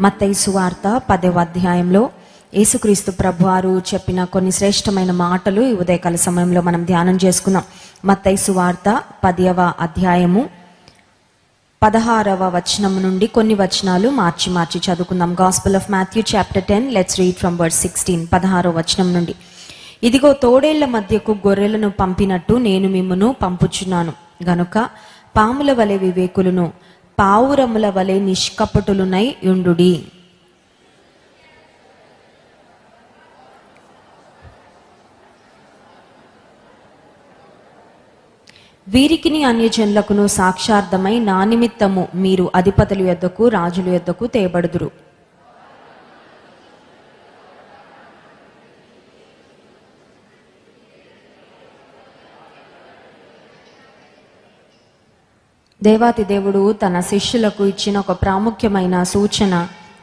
మత్తయి సువార్త 10వ అధ్యాయంలో యేసుక్రీస్తు ప్రభువారు చెప్పిన కొన్ని శ్రేష్టమైన మాటలు ఈ ఉదయకాల సమయంలో మనం ధ్యానం చేసుకుందాం. మత్తయి సువార్త 10వ అధ్యాయము 16వ వచనం నుండి కొన్ని వచనాలు మార్చి చదువుకుందాం. Gospel of Matthew chapter 10, let's read from verse 16. 16వ వచనం నుండి, ఇదిగో తోడేళ్ల మధ్యకు గొర్రెలను పంపినట్టు నేను మిమ్మును పంపుచున్నాను గనుక పాముల వలె వివేకులను, పావురముల వలె నిష్కపటులునై యుండుడి. వీరికిని అన్యజనులకును సాక్షార్థమై నా నిమిత్తము మీరు అధిపతుల యొద్దకు రాజుల యొద్దకు తేబడుదురు. దేవాతి దేవుడు తన శిష్యులకు ఇచ్చిన ఒక ప్రాముఖ్యమైన సూచన,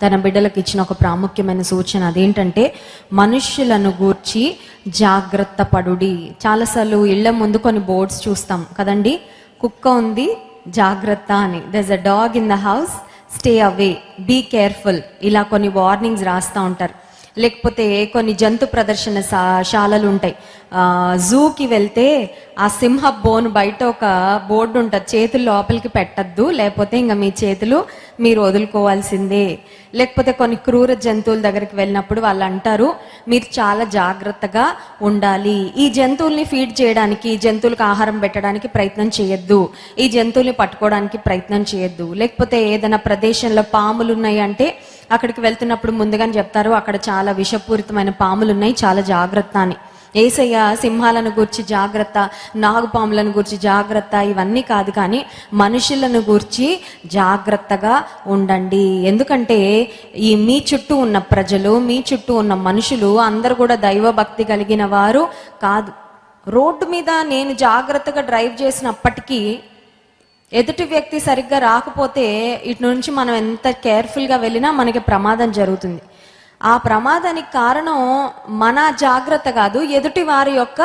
తన బిడ్డలకు ఇచ్చిన ఒక ప్రాముఖ్యమైన సూచన అదేంటంటే మనుష్యులను గూర్చి జాగ్రత్త పడుడి. చాలాసార్లు ఇళ్ల ముందు కొన్ని బోర్డ్స్ చూస్తాం కదండి, కుక్క ఉంది జాగ్రత్త అని, there's a dog in the house, stay away, be careful, ఇలా కొన్ని వార్నింగ్స్ రాస్తూ ఉంటారు. లేకపోతే కొన్ని జంతు ప్రదర్శన శాలలు ఉంటాయి, జూకి వెళ్తే ఆ సింహ బోన్ బయట ఒక బోర్డు ఉంటుంది, చేతులు లోపలికి పెట్టద్దు, లేకపోతే ఇంకా మీ చేతులు మీరు వదులుకోవాల్సిందే. లేకపోతే కొన్ని క్రూర జంతువుల దగ్గరికి వెళ్ళినప్పుడు వాళ్ళు అంటారు మీరు చాలా జాగ్రత్తగా ఉండాలి, ఈ జంతువుల్ని ఫీడ్ చేయడానికి, ఈ జంతువులకు ఆహారం పెట్టడానికి ప్రయత్నం చేయొద్దు, ఈ జంతువుల్ని పట్టుకోవడానికి ప్రయత్నం చేయొద్దు. లేకపోతే ఏదైనా ప్రదేశంలో పాములు ఉన్నాయి అంటే అక్కడికి వెళ్తున్నప్పుడు ముందుగానే చెప్తారు అక్కడ చాలా విషపూరితమైన పాములు ఉన్నాయి, చాలా జాగ్రత్త అని. యేసయ్య సింహాలను గూర్చి జాగ్రత్త, నాగుపాములను గూర్చి జాగ్రత్త ఇవన్నీ కాదు, కానీ మనుషులను గూర్చి జాగ్రత్తగా ఉండండి. ఎందుకంటే ఈ మీ చుట్టూ ఉన్న ప్రజలు, మీ చుట్టూ ఉన్న మనుషులు అందరూ కూడా దైవభక్తి కలిగిన వారు కాదు. రోడ్డు మీద నేను జాగ్రత్తగా డ్రైవ్ చేసినప్పటికీ ఎదుటి వ్యక్తి సరిగ్గా రాకపోతే ఇటు నుంచి మనం ఎంత కేర్ఫుల్గా వెళ్ళినా మనకి ప్రమాదం జరుగుతుంది. ఆ ప్రమాదానికి కారణం మన జాగ్రత్త కాదు, ఎదుటి వారి యొక్క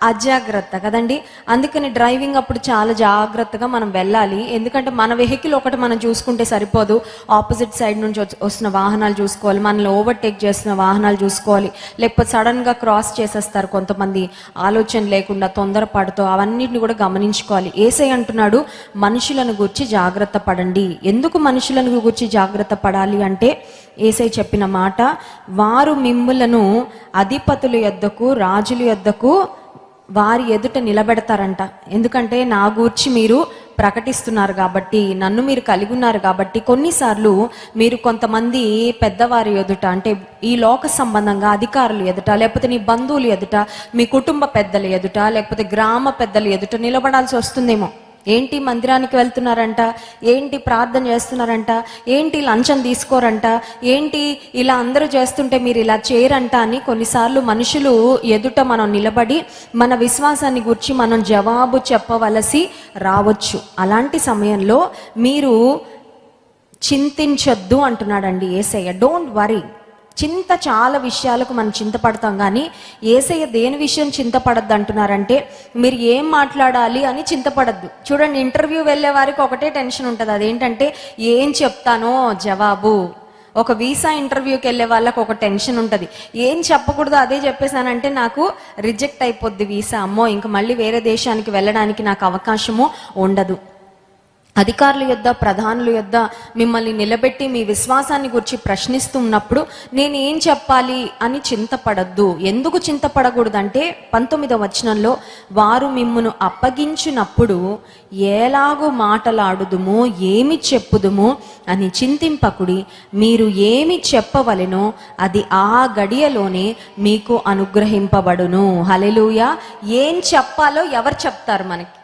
అజాగ్రత్త కదండి. అందుకని డ్రైవింగ్ అప్పుడు చాలా జాగ్రత్తగా మనం వెళ్ళాలి. ఎందుకంటే మన వెహికల్ ఒకటి మనం చూసుకుంటే సరిపోదు, ఆపోజిట్ సైడ్ నుంచి వస్తున్న వాహనాలు చూసుకోవాలి, మనల్ని ఓవర్టేక్ చేస్తున్న వాహనాలు చూసుకోవాలి. లేకపోతే సడన్గా క్రాస్ చేసేస్తారు కొంతమంది ఆలోచన లేకుండా తొందరపాటుతో, అవన్నిటిని కూడా గమనించుకోవాలి. యేసయ్య అంటున్నాడు మనుషులను గూర్చి జాగ్రత్త పడండి. ఎందుకు మనుషులను గూర్చి జాగ్రత్త పడాలి అంటే యేసయ్య చెప్పిన మాట, వారు మిమ్ములను అధిపతుల యొద్దకు రాజుల యొద్దకు వారి ఎదుట నిలబెడతారంట. ఎందుకంటే నా గూర్చి మీరు ప్రకటిస్తున్నారు కాబట్టి, నన్ను మీరు కలిగి ఉన్నారు కాబట్టి, కొన్నిసార్లు మీరు కొంతమంది పెద్దవారి ఎదుట, అంటే ఈ లోక సంబంధంగా అధికారులు ఎదుట, లేకపోతే నీ బంధువులు ఎదుట, మీ కుటుంబ పెద్దల ఎదుట, లేకపోతే గ్రామ పెద్దల ఎదుట నిలబడాల్సి వస్తుందేమో. ఏంటి మందిరానికి వెళ్తున్నారంట, ఏంటి ప్రార్థన చేస్తున్నారంట, ఏంటి లంచం తీసుకోరంట, ఏంటి ఇలా అందరూ చేస్తుంటే మీరు ఇలా చేయరంట అని కొన్నిసార్లు మనుషులు ఎదుట మనం నిలబడి మన విశ్వాసాన్ని గురించి మనం జవాబు చెప్పవలసి రావచ్చు. అలాంటి సమయంలో మీరు చింతించొద్దు అంటున్నాడండి యేసయ్య. Don't worry. చింత చాలా విషయాలకు మనం చింతపడతాం, కానీ యేసయ్య దేని విషయం చింతపడద్దు అంటున్నారంటే మీరు ఏం మాట్లాడాలి అని చింతపడద్దు. చూడండి, ఇంటర్వ్యూ వెళ్ళే వారికి ఒకటే టెన్షన్ ఉంటుంది, అదేంటంటే ఏం చెప్తానో జవాబు. ఒక వీసా ఇంటర్వ్యూకి వెళ్ళే వాళ్ళకి ఒక టెన్షన్ ఉంటుంది, ఏం చెప్పకూడదు అదే చెప్పేశానంటే నాకు రిజెక్ట్ అయిపోద్ది వీసా, అమ్మో ఇంక మళ్ళీ వేరే దేశానికి వెళ్ళడానికి నాకు అవకాశము ఉండదు. అధికారుల యొద్ద, ప్రధానుల యొద్ద మిమ్మల్ని నిలబెట్టి మీ విశ్వాసాన్ని గురించి ప్రశ్నిస్తున్నప్పుడు నేను ఏం చెప్పాలి అని చింతపడద్దు. ఎందుకు చింతపడకూడదంటే 19వ వచనంలో, వారు మిమ్మును అప్పగించినప్పుడు ఎలాగూ మాటలాడుదుము, ఏమి చెప్పుదుము అని చింతింపకుడి, మీరు ఏమి చెప్పవలెనో అది ఆ గడియలోనే మీకు అనుగ్రహింపబడును. హల్లెలూయా. ఏం చెప్పాలో ఎవరు చెప్తారు మనకి?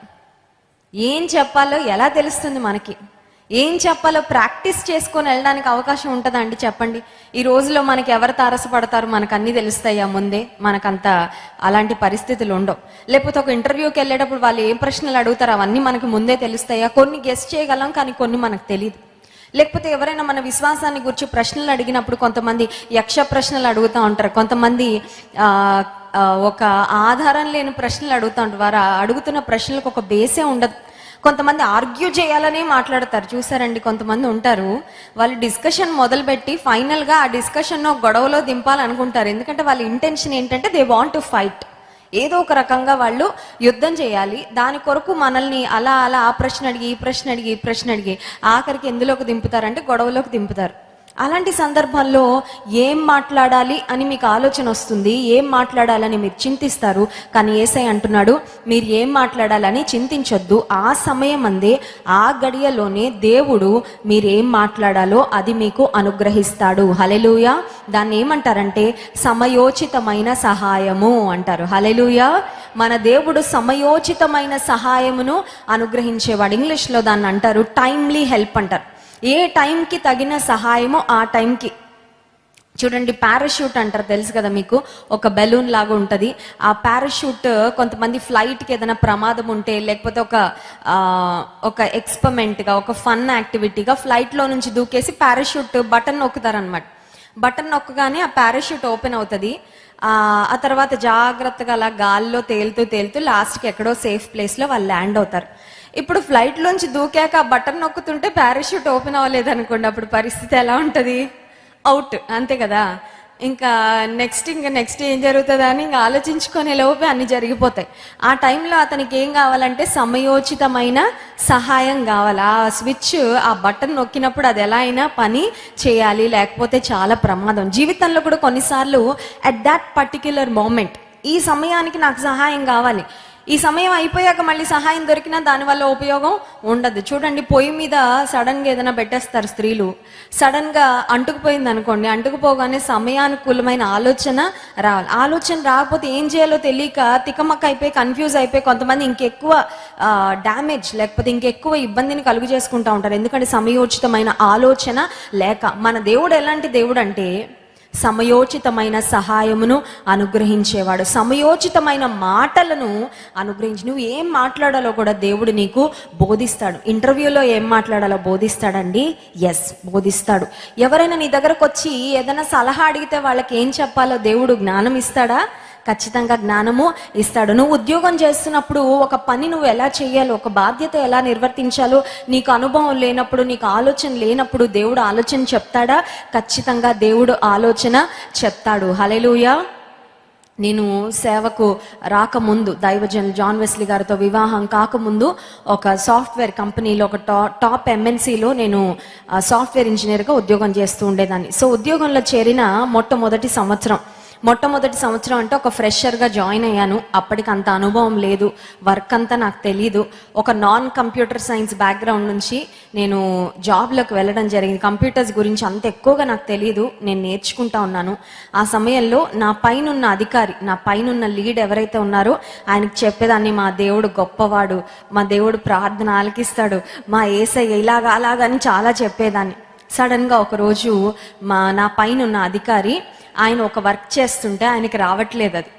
ఏం చెప్పాలో ఎలా తెలుస్తుంది మనకి? ఏం చెప్పాలో ప్రాక్టీస్ చేసుకొని వెళ్ళడానికి అవకాశం ఉంటుందా అండి? చెప్పండి. ఈ రోజులో మనకి ఎవరు తారసపడతారు, మనకు అన్నీ తెలుస్తాయా ముందే? మనకంత అలాంటి పరిస్థితులు ఉండవు. లేకపోతే ఒక ఇంటర్వ్యూకి వెళ్ళేటప్పుడు వాళ్ళు ఏం ప్రశ్నలు అడుగుతారు అవన్నీ మనకు ముందే తెలుస్తాయా? కొన్ని గెస్ చేయగలం, కానీ కొన్ని మనకు తెలియదు. లేకపోతే ఎవరైనా మన విశ్వాసాన్ని గురించి ప్రశ్నలు అడిగినప్పుడు కొంతమంది యక్ష ప్రశ్నలు అడుగుతూ ఉంటారు, కొంతమంది ఒక ఆధారం లేని ప్రశ్నలు అడుగుతూ ఉంటారు. వారు అడుగుతున్న ప్రశ్నలకు ఒక బేసే ఉండదు. కొంతమంది ఆర్గ్యూ చేయాలనే మాట్లాడతారు. చూసారండి, కొంతమంది ఉంటారు, వాళ్ళు డిస్కషన్ మొదలుపెట్టి ఫైనల్గా ఆ డిస్కషన్ గొడవలో దింపాలనుకుంటారు. ఎందుకంటే వాళ్ళ ఇంటెన్షన్ ఏంటంటే దే వాంట్ టు ఫైట్. ఏదో ఒక రకంగా వాళ్ళు యుద్ధం చేయాలి. దాని కొరకు మనల్ని అలా అలా ఆ ప్రశ్న అడిగి ఈ ప్రశ్న అడిగి ఈ ప్రశ్న అడిగి ఆఖరికి ఎందులోకి దింపుతారంటే గొడవలోకి దింపుతారు. అలాంటి సందర్భంలో ఏం మాట్లాడాలి అని మీకు ఆలోచన వస్తుంది, ఏం మాట్లాడాలని మీరు చింతిస్తారు. కానీ యేసయ్య అంటున్నాడు, మీరు ఏం మాట్లాడాలని చింతించొద్దు. ఆ సమయం అందే, ఆ గడియలోనే దేవుడు మీరు ఏం మాట్లాడాలో అది మీకు అనుగ్రహిస్తాడు. హల్లెలూయా. దాన్ని ఏమంటారంటే సమయోచితమైన సహాయము అంటారు. హల్లెలూయా. మన దేవుడు సమయోచితమైన సహాయమును అనుగ్రహించేవాడు. ఇంగ్లీష్లో దాన్ని అంటారు టైమ్లీ హెల్ప్ అంటారు. ఏ టైంకి తగిన సహాయమో ఆ టైంకి. చూడండి, పారాషూట్ అంటారు, తెలుసు కదా మీకు, ఒక బెలూన్ లాగా ఉంటుంది. ఆ పారాషూట్ కొంతమంది ఫ్లైట్కి ఏదైనా ప్రమాదం ఉంటే, లేకపోతే ఒక ఎక్స్పెరిమెంట్గా, ఒక ఫన్ యాక్టివిటీగా ఫ్లైట్లో నుంచి దూకేసి పారాషూట్ బటన్ నొక్కుతారనమాట. బటన్ నొక్కగానే ఆ పారాషూట్ ఓపెన్ అవుతుంది. ఆ తర్వాత జాగ్రత్తగా అలా గాల్లో తేలుతూ తేలుతూ లాస్ట్కి ఎక్కడో సేఫ్ ప్లేస్లో వాళ్ళు ల్యాండ్ అవుతారు. ఇప్పుడు ఫ్లైట్లోంచి దూకాక ఆ బటన్ నొక్కుతుంటే పారాషూట్ ఓపెన్ అవ్వలేదు అనుకోండి, అప్పుడు పరిస్థితి ఎలా ఉంటుంది? అవుట్, అంతే కదా. ఇంకా నెక్స్ట్ ఏం జరుగుతుందా అని ఇంకా ఆలోచించుకునే లోపే అన్ని జరిగిపోతాయి. ఆ టైంలో అతనికి ఏం కావాలంటే సమయోచితమైన సహాయం కావాలి. ఆ స్విచ్, ఆ బటన్ నొక్కినప్పుడు అది ఎలా అయినా పని చేయాలి, లేకపోతే చాలా ప్రమాదం. జీవితంలో కూడా కొన్నిసార్లు అట్ దాట్ పర్టిక్యులర్ మూమెంట్, ఈ సమయానికి నాకు సహాయం కావాలి, ఈ సమయం అయిపోయాక మళ్ళీ సహాయం దొరికినా దానివల్ల ఉపయోగం ఉండదు. చూడండి, పొయ్యి మీద సడన్గా ఏదైనా పెట్టేస్తారు స్త్రీలు, సడన్గా అంటుకుపోయింది అనుకోండి, అంటుకుపోగానే సమయానుకూలమైన ఆలోచన రావాలి. ఆలోచన రాకపోతే ఏం చేయాలో తెలియక తికమక్క అయిపోయి కన్ఫ్యూజ్ అయిపోయి కొంతమంది ఇంకెక్కువ డ్యామేజ్ లేకపోతే ఇంకెక్కువ ఇబ్బందిని కలుగు చేసుకుంటూ ఉంటారు. ఎందుకంటే సమయోచితమైన ఆలోచన లేక. మన దేవుడు ఎలాంటి దేవుడు అంటే సమయోచితమైన సహాయమును అనుగ్రహించేవాడు, సమయోచితమైన మాటలను అనుగ్రహించి. నువ్వు ఏం మాట్లాడాలో కూడా దేవుడు నీకు బోధిస్తాడు. ఇంటర్వ్యూలో ఏం మాట్లాడాలో బోధిస్తాడండి. ఎస్, బోధిస్తాడు. ఎవరైనా నీ దగ్గరకు వచ్చి ఏదైనా సలహా అడిగితే వాళ్ళకి ఏం చెప్పాలో దేవుడు జ్ఞానం ఇస్తాడా? ఖచ్చితంగా జ్ఞానము ఇస్తాడు. నువ్వు ఉద్యోగం చేస్తున్నప్పుడు ఒక పని నువ్వు ఎలా చేయాలో, ఒక బాధ్యత ఎలా నిర్వర్తించాలో నీకు అనుభవం లేనప్పుడు, నీకు ఆలోచన లేనప్పుడు దేవుడు ఆలోచన చెప్తాడా? ఖచ్చితంగా దేవుడు ఆలోచన చెప్తాడు. హల్లెలూయా. నేను సేవకు రాకముందు, దైవజన్ జాన్ వెస్లీ గారితో వివాహం కాకముందు ఒక సాఫ్ట్వేర్ కంపెనీలో, ఒక టాప్ ఎంఎన్సీలో నేను సాఫ్ట్వేర్ ఇంజనీర్గా ఉద్యోగం చేస్తూ ఉండేదాన్ని. సో ఉద్యోగంలో చేరిన మొట్టమొదటి సంవత్సరం అంటే ఒక ఫ్రెషర్గా జాయిన్ అయ్యాను. అప్పటికి అంత అనుభవం లేదు, వర్క్ అంతా నాకు తెలీదు. ఒక నాన్ కంప్యూటర్ సైన్స్ బ్యాక్గ్రౌండ్ నుంచి నేను జాబ్లోకి వెళ్ళడం జరిగింది. కంప్యూటర్స్ గురించి అంత ఎక్కువగా నాకు తెలీదు, నేను నేర్చుకుంటా ఉన్నాను. ఆ సమయంలో నా పైనున్న అధికారి, నా పైనున్న లీడ్ ఎవరైతే ఉన్నారో ఆయనకి చెప్పేదాన్ని, మా దేవుడు గొప్పవాడు, మా దేవుడు ప్రార్థన ఆలకిస్తాడు, మా యేసయ్య ఇలాగా అలాగని చాలా చెప్పేదాన్ని. సడన్గా ఒకరోజు నా పైనున్న అధికారి, ఆయన ఒక వర్క్ చేస్తుంటే ఆయనకి రావట్లేదు అది.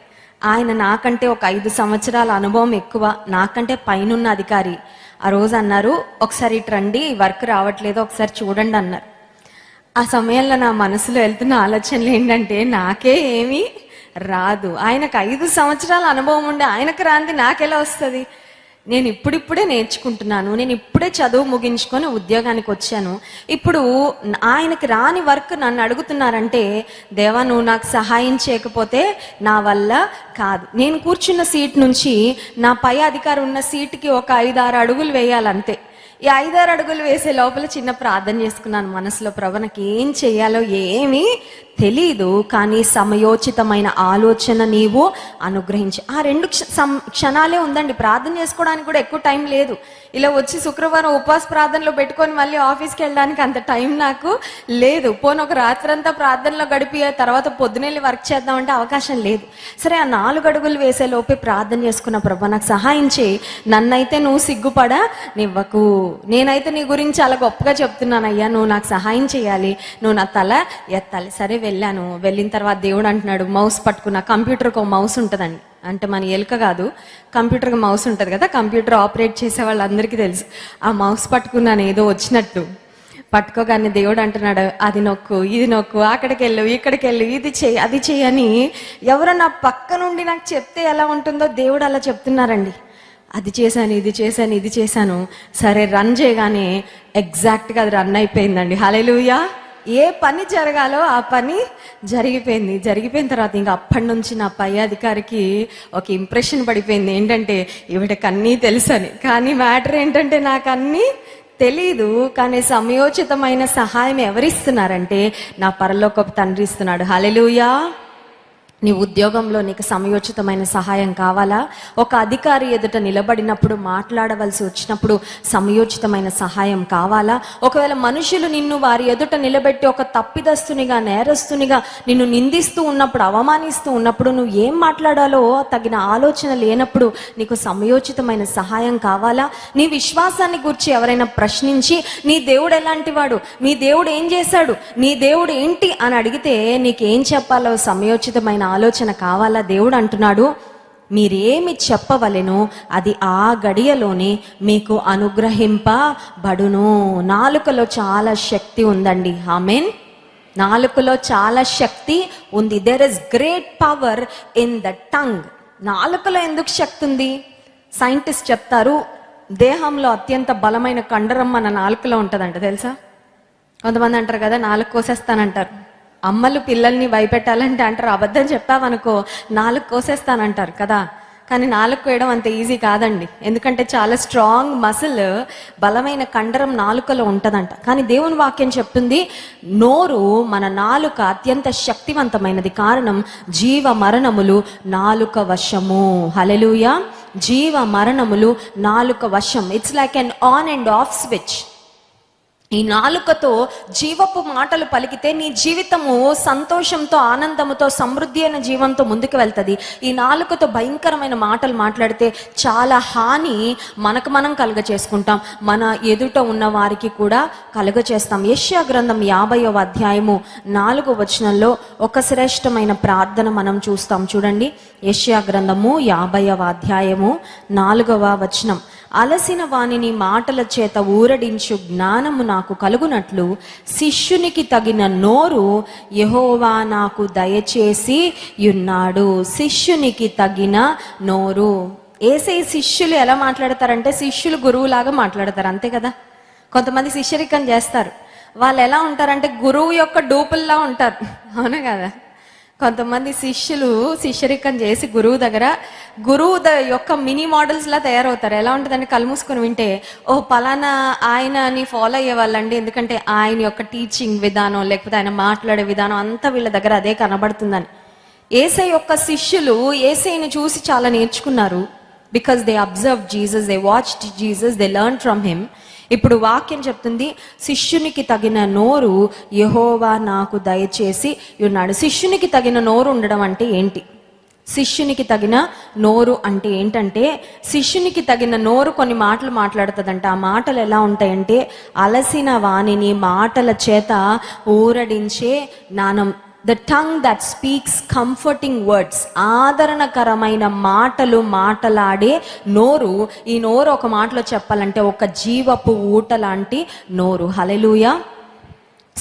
ఆయన నాకంటే ఒక 5 సంవత్సరాల అనుభవం ఎక్కువ, నాకంటే పైనున్న అధికారి. ఆ రోజు అన్నారు, ఒకసారి ఇటు రండి, వర్క్ రావట్లేదు, ఒకసారి చూడండి అన్నారు. ఆ సమయంలో నా మనసులో వెళ్తున్న ఆలోచనలు ఏంటంటే, నాకే ఏమీ రాదు, ఆయనకు 5 సంవత్సరాల అనుభవం ఉండే ఆయనకు రాంది నాకెలా వస్తుంది? నేను ఇప్పుడిప్పుడే నేర్చుకుంటున్నాను, నేను ఇప్పుడే చదువు ముగించుకొని ఉద్యోగానికి వచ్చాను. ఇప్పుడు ఆయనకి రాని వర్క్ నన్ను అడుగుతున్నారంటే, దేవా నువ్వు నాకు సహాయం చేయకపోతే నా వల్ల కాదు. నేను కూర్చున్న సీట్ నుంచి నా పై అధికారి ఉన్న సీట్కి ఒక 5-6 అడుగులు వేయాలంతే. ఈ 5-6 అడుగులు వేసే లోపల చిన్న ప్రార్థన చేసుకున్నాను మనసులో, ప్రభు నాకు ఏం చెయ్యాలో ఏమీ తెలీదు, కానీ సమయోచితమైన ఆలోచన నీవు అనుగ్రహించి. ఆ 2 క్షణాలే ఉందండి, ప్రార్థన చేసుకోవడానికి కూడా ఎక్కువ టైం లేదు. ఇలా వచ్చి శుక్రవారం ఉపవాస ప్రార్థనలో పెట్టుకొని మళ్ళీ ఆఫీస్కి వెళ్ళడానికి అంత టైం నాకు లేదు. పోనీ ఒక రాత్రంతా ప్రార్థనలో గడిపి తర్వాత పొద్దునెళ్ళి వర్క్ చేద్దామంటే అవకాశం లేదు. సరే, ఆ 4 అడుగులు వేసే లోపే ప్రార్థన చేసుకున్న, ప్రభు నాకు సహాయం చేయి, నన్నైతే నువ్వు సిగ్గుపడా నివ్వకు, నేనైతే నీ గురించి చాలా గొప్పగా చెప్తున్నానయ్యా, నువ్వు నాకు సహాయం చేయాలి, నువ్వు నా తల ఎత్తాలి. సరే వెళ్ళాను. వెళ్ళిన తర్వాత దేవుడు అంటున్నాడు, మౌస్ పట్టుకున్నా. కంప్యూటర్కి ఒక మౌస్ ఉంటుందండి, అంటే మన ఎలుక కాదు, కంప్యూటర్కి మౌస్ ఉంటుంది కదా, కంప్యూటర్ ఆపరేట్ చేసే వాళ్ళందరికీ తెలుసు. ఆ మౌస్ పట్టుకున్నాను ఏదో వచ్చినట్టు. పట్టుకోగానే దేవుడు అంటున్నాడు, అది నొక్కు, ఇది నొక్కు, అక్కడికి వెళ్ళు, ఇక్కడికి వెళ్ళు, ఇది చెయ్యి, అది చెయ్యి అని ఎవరో నా పక్క నుండి నాకు చెప్తే ఎలా ఉంటుందో దేవుడు అలా చెప్తున్నారండి. అది చేశాను, ఇది చేశాను. సరే రన్ చేయగానే ఎగ్జాక్ట్గా అది రన్ అయిపోయిందండి. హల్లెలూయా. ఏ పని జరగాలో ఆ పని జరిగిపోయిన తర్వాత ఇంకా అప్పటి నుంచి నా పై అధికారికి ఒక ఇంప్రెషన్ పడిపోయింది ఏంటంటే ఈవిడకి అన్నీ తెలుసని. కానీ మ్యాటర్ ఏంటంటే నాకు అన్నీ తెలీదు. కానీ సమయోచితమైన సహాయం ఎవరిస్తున్నారంటే నా పరలోకపు తండ్రి ఇస్తున్నాడు. హల్లెలూయా. నీ ఉద్యోగంలో నీకు సమయోచితమైన సహాయం కావాలా? ఒక అధికారి ఎదుట నిలబడినప్పుడు, మాట్లాడవలసి వచ్చినప్పుడు సమయోచితమైన సహాయం కావాలా? ఒకవేళ మనుషులు నిన్ను వారి ఎదుట నిలబెట్టి ఒక తప్పిదస్తునిగా, నేరస్తునిగా నిన్ను నిందిస్తూ ఉన్నప్పుడు, అవమానిస్తూ ఉన్నప్పుడు నువ్వు ఏం మాట్లాడాలో తగిన ఆలోచన లేనప్పుడు నీకు సమయోచితమైన సహాయం కావాలా? నీ విశ్వాసాన్ని గురించి ఎవరైనా ప్రశ్నించి నీ దేవుడు ఎలాంటి వాడు, నీ దేవుడు ఏం చేశాడు, నీ దేవుడు ఏంటి అని అడిగితే నీకేం చెప్పాలో సమయోచితమైన ఆలోచన కావాలా? దేవుడు అంటున్నాడు, మీరేమి చెప్పవలెనో అది ఆ గడియలోనే మీకు అనుగ్రహింపబడును. నాలుకలో చాలా శక్తి ఉందండి. ఆమేన్. నాలుకలో చాలా శక్తి ఉంది. There is great power in the tongue. నాలుకలో ఎందుకు శక్తి ఉంది? సైంటిస్ట్ చెప్తారు, దేహంలో అత్యంత బలమైన కండరం మన నాలుకలో ఉంటుందంట. తెలుసా? కొంతమంది అంటారు కదా, నాలుక కోసేస్తానంటారు. అమ్మలు పిల్లల్ని భయపెట్టాలంటే అంటారు, అబద్ధం చెప్పావనుకో నాలుక కోసేస్తానంటారు కదా. కానీ నాలుక కోయడం అంత ఈజీ కాదండి. ఎందుకంటే చాలా స్ట్రాంగ్ మసిల్, బలమైన కండరం నాలుకలో ఉంటుందంట. కానీ దేవుని వాక్యం చెప్తుంది, నోరు, మన నాలుక అత్యంత శక్తివంతమైనది. కారణం జీవ మరణములు నాలుక వశము. హల్లెలూయా. జీవ మరణములు నాలుక వశం. It's like an on and off switch. ఈ నాలుకతో జీవపు మాటలు పలికితే నీ జీవితము సంతోషంతో, ఆనందముతో, సమృద్ధి అయిన జీవంతో ముందుకు వెళ్తుంది. ఈ నాలుకతో భయంకరమైన మాటలు మాట్లాడితే చాలా హాని మనకు మనం కలుగ చేసుకుంటాం, మన ఎదుట ఉన్న వారికి కూడా కలుగ చేస్తాం. యెషయా గ్రంథం 50వ అధ్యాయము 4వ వచనంలో ఒక శ్రేష్టమైన ప్రార్థన మనం చూస్తాం. చూడండి, యెషయా గ్రంథము 50వ అధ్యాయము 4వ వచనం. అలసిన వానిని మాటల చేత ఊరడించు జ్ఞానము నాకు కలుగునట్లు శిష్యునికి తగిన నోరు యెహోవా నాకు దయచేసి ఉన్నాడు. శిష్యునికి తగిన నోరు. యేసయ్య శిష్యులు ఎలా మాట్లాడతారంటే, శిష్యులు గురువులాగా మాట్లాడతారు, అంతే కదా. కొంతమంది శిష్యరికం చేస్తారు. వాళ్ళు ఎలా ఉంటారంటే గురువు యొక్క డూపుల్లా ఉంటారు, అవునా కదా. కొంతమంది శిష్యులు శిష్యరికం చేసి గురువు యొక్క మినీ మోడల్స్ లా తయారవుతారు. ఎలా ఉంటుందంటే కళ్ళు మూసుకొని వింటే, ఓ పలానా ఆయనని ఫాలో అయ్యే వాళ్ళండి, ఎందుకంటే ఆయన యొక్క టీచింగ్ విధానం లేకపోతే ఆయన మాట్లాడే విధానం అంతా వీళ్ళ దగ్గర అదే కనబడుతుందని. యేసయ్య యొక్క శిష్యులు యేసయ్యని చూసి చాలా నేర్చుకున్నారు. Because they observe Jesus, they watched Jesus, they learn from him. ఇప్పుడు వాక్యం చెప్తుంది, శిష్యునికి తగిన నోరు యెహోవా నాకు దయచేసి ఉన్నాడు. శిష్యునికి తగిన నోరు ఉండడం అంటే ఏంటి? శిష్యునికి తగిన నోరు అంటే ఏంటంటే, శిష్యునికి తగిన నోరు కొన్ని మాటలు మాట్లాడుతుందంట. ఆ మాటలు ఎలా ఉంటాయంటే, అలసిన వాణిని మాటల చేత ఊరడించే జ్ఞానం. The tongue that speaks comforting words. ఆదరణకరమైన మాటలు మాటలాడే నోరు. ఈ నోరు ఒక మాటలో చెప్పాలంటే ఒక జీవపు ఊట లాంటి నోరు. హల్లెలూయా.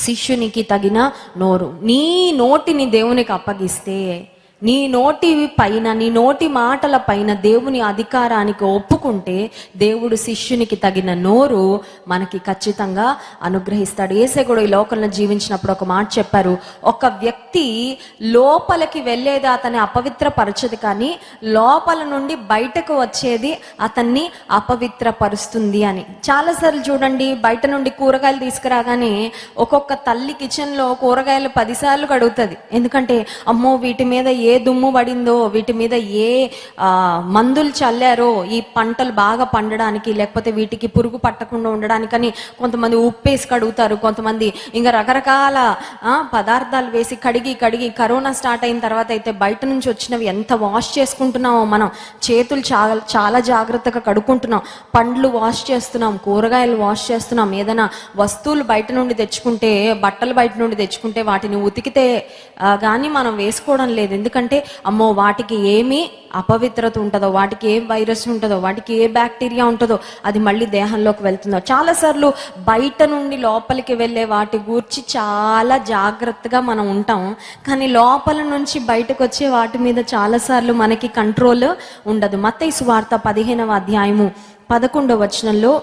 శిష్యునికి తగిన నోరు. నీ నోటిని దేవునికి అప్పగిస్తే, నీ నోటి పైన, నీ నోటి మాటల పైన దేవుని అధికారానికి ఒప్పుకుంటే దేవుడు శిష్యునికి తగిన నోరు మనకి ఖచ్చితంగా అనుగ్రహిస్తాడు. యేసయ్య కూడా ఈ లోకంలో జీవించినప్పుడు ఒక మాట చెప్పారు, ఒక వ్యక్తి లోపలికి వెళ్ళేది అతన్ని అపవిత్రపరచదు, కానీ లోపల నుండి బయటకు వచ్చేది అతన్ని అపవిత్రపరుస్తుంది అని. చాలాసార్లు చూడండి, బయట నుండి కూరగాయలు తీసుకురాగానే ఒక్కొక్క తల్లి కిచెన్లో కూరగాయలు 10 సార్లు కడుగుతుంది. ఎందుకంటే అమ్మో వీటి మీద ఏ దుమ్ము పడిందో, వీటి మీద ఏ మందులు చల్లారో ఈ పంటలు బాగా పండడానికి, లేకపోతే వీటికి పురుగు పట్టకుండా ఉండడానికని కొంతమంది ఉప్పేసి కడుగుతారు, కొంతమంది ఇంకా రకరకాల పదార్థాలు వేసి కడిగి కరోనా స్టార్ట్ అయిన తర్వాత అయితే బయట నుంచి వచ్చినవి ఎంత వాష్ చేసుకుంటున్నామో మనం. చేతులు చాలా జాగ్రత్తగా కడుక్కుంటున్నాం, పండ్లు వాష్ చేస్తున్నాం, కూరగాయలు వాష్ చేస్తున్నాం. ఏదైనా వస్తువులు బయట నుండి తెచ్చుకుంటే, బట్టలు బయట నుండి తెచ్చుకుంటే వాటిని ఉతికితే కానీ మనం వేసుకోవడం లేదు. ఎందుకంటే ఎందుకంటే అమ్మో వాటికి ఏమి అపవిత్రత ఉంటుందో, వాటికి ఏ వైరస్ ఉంటుందో, వాటికి ఏ బ్యాక్టీరియా ఉంటుందో అది మళ్ళీ దేహంలోకి వెళ్తుందో. చాలాసార్లు బయట నుండి లోపలికి వెళ్ళే వాటి గురించి చాలా జాగ్రత్తగా మనం ఉంటాం, కానీ లోపల నుంచి బయటకు వచ్చే వాటి మీద చాలాసార్లు మనకి కంట్రోల్ ఉండదు. మత్తయి సువార్త 15వ అధ్యాయము 11వ వచనంలో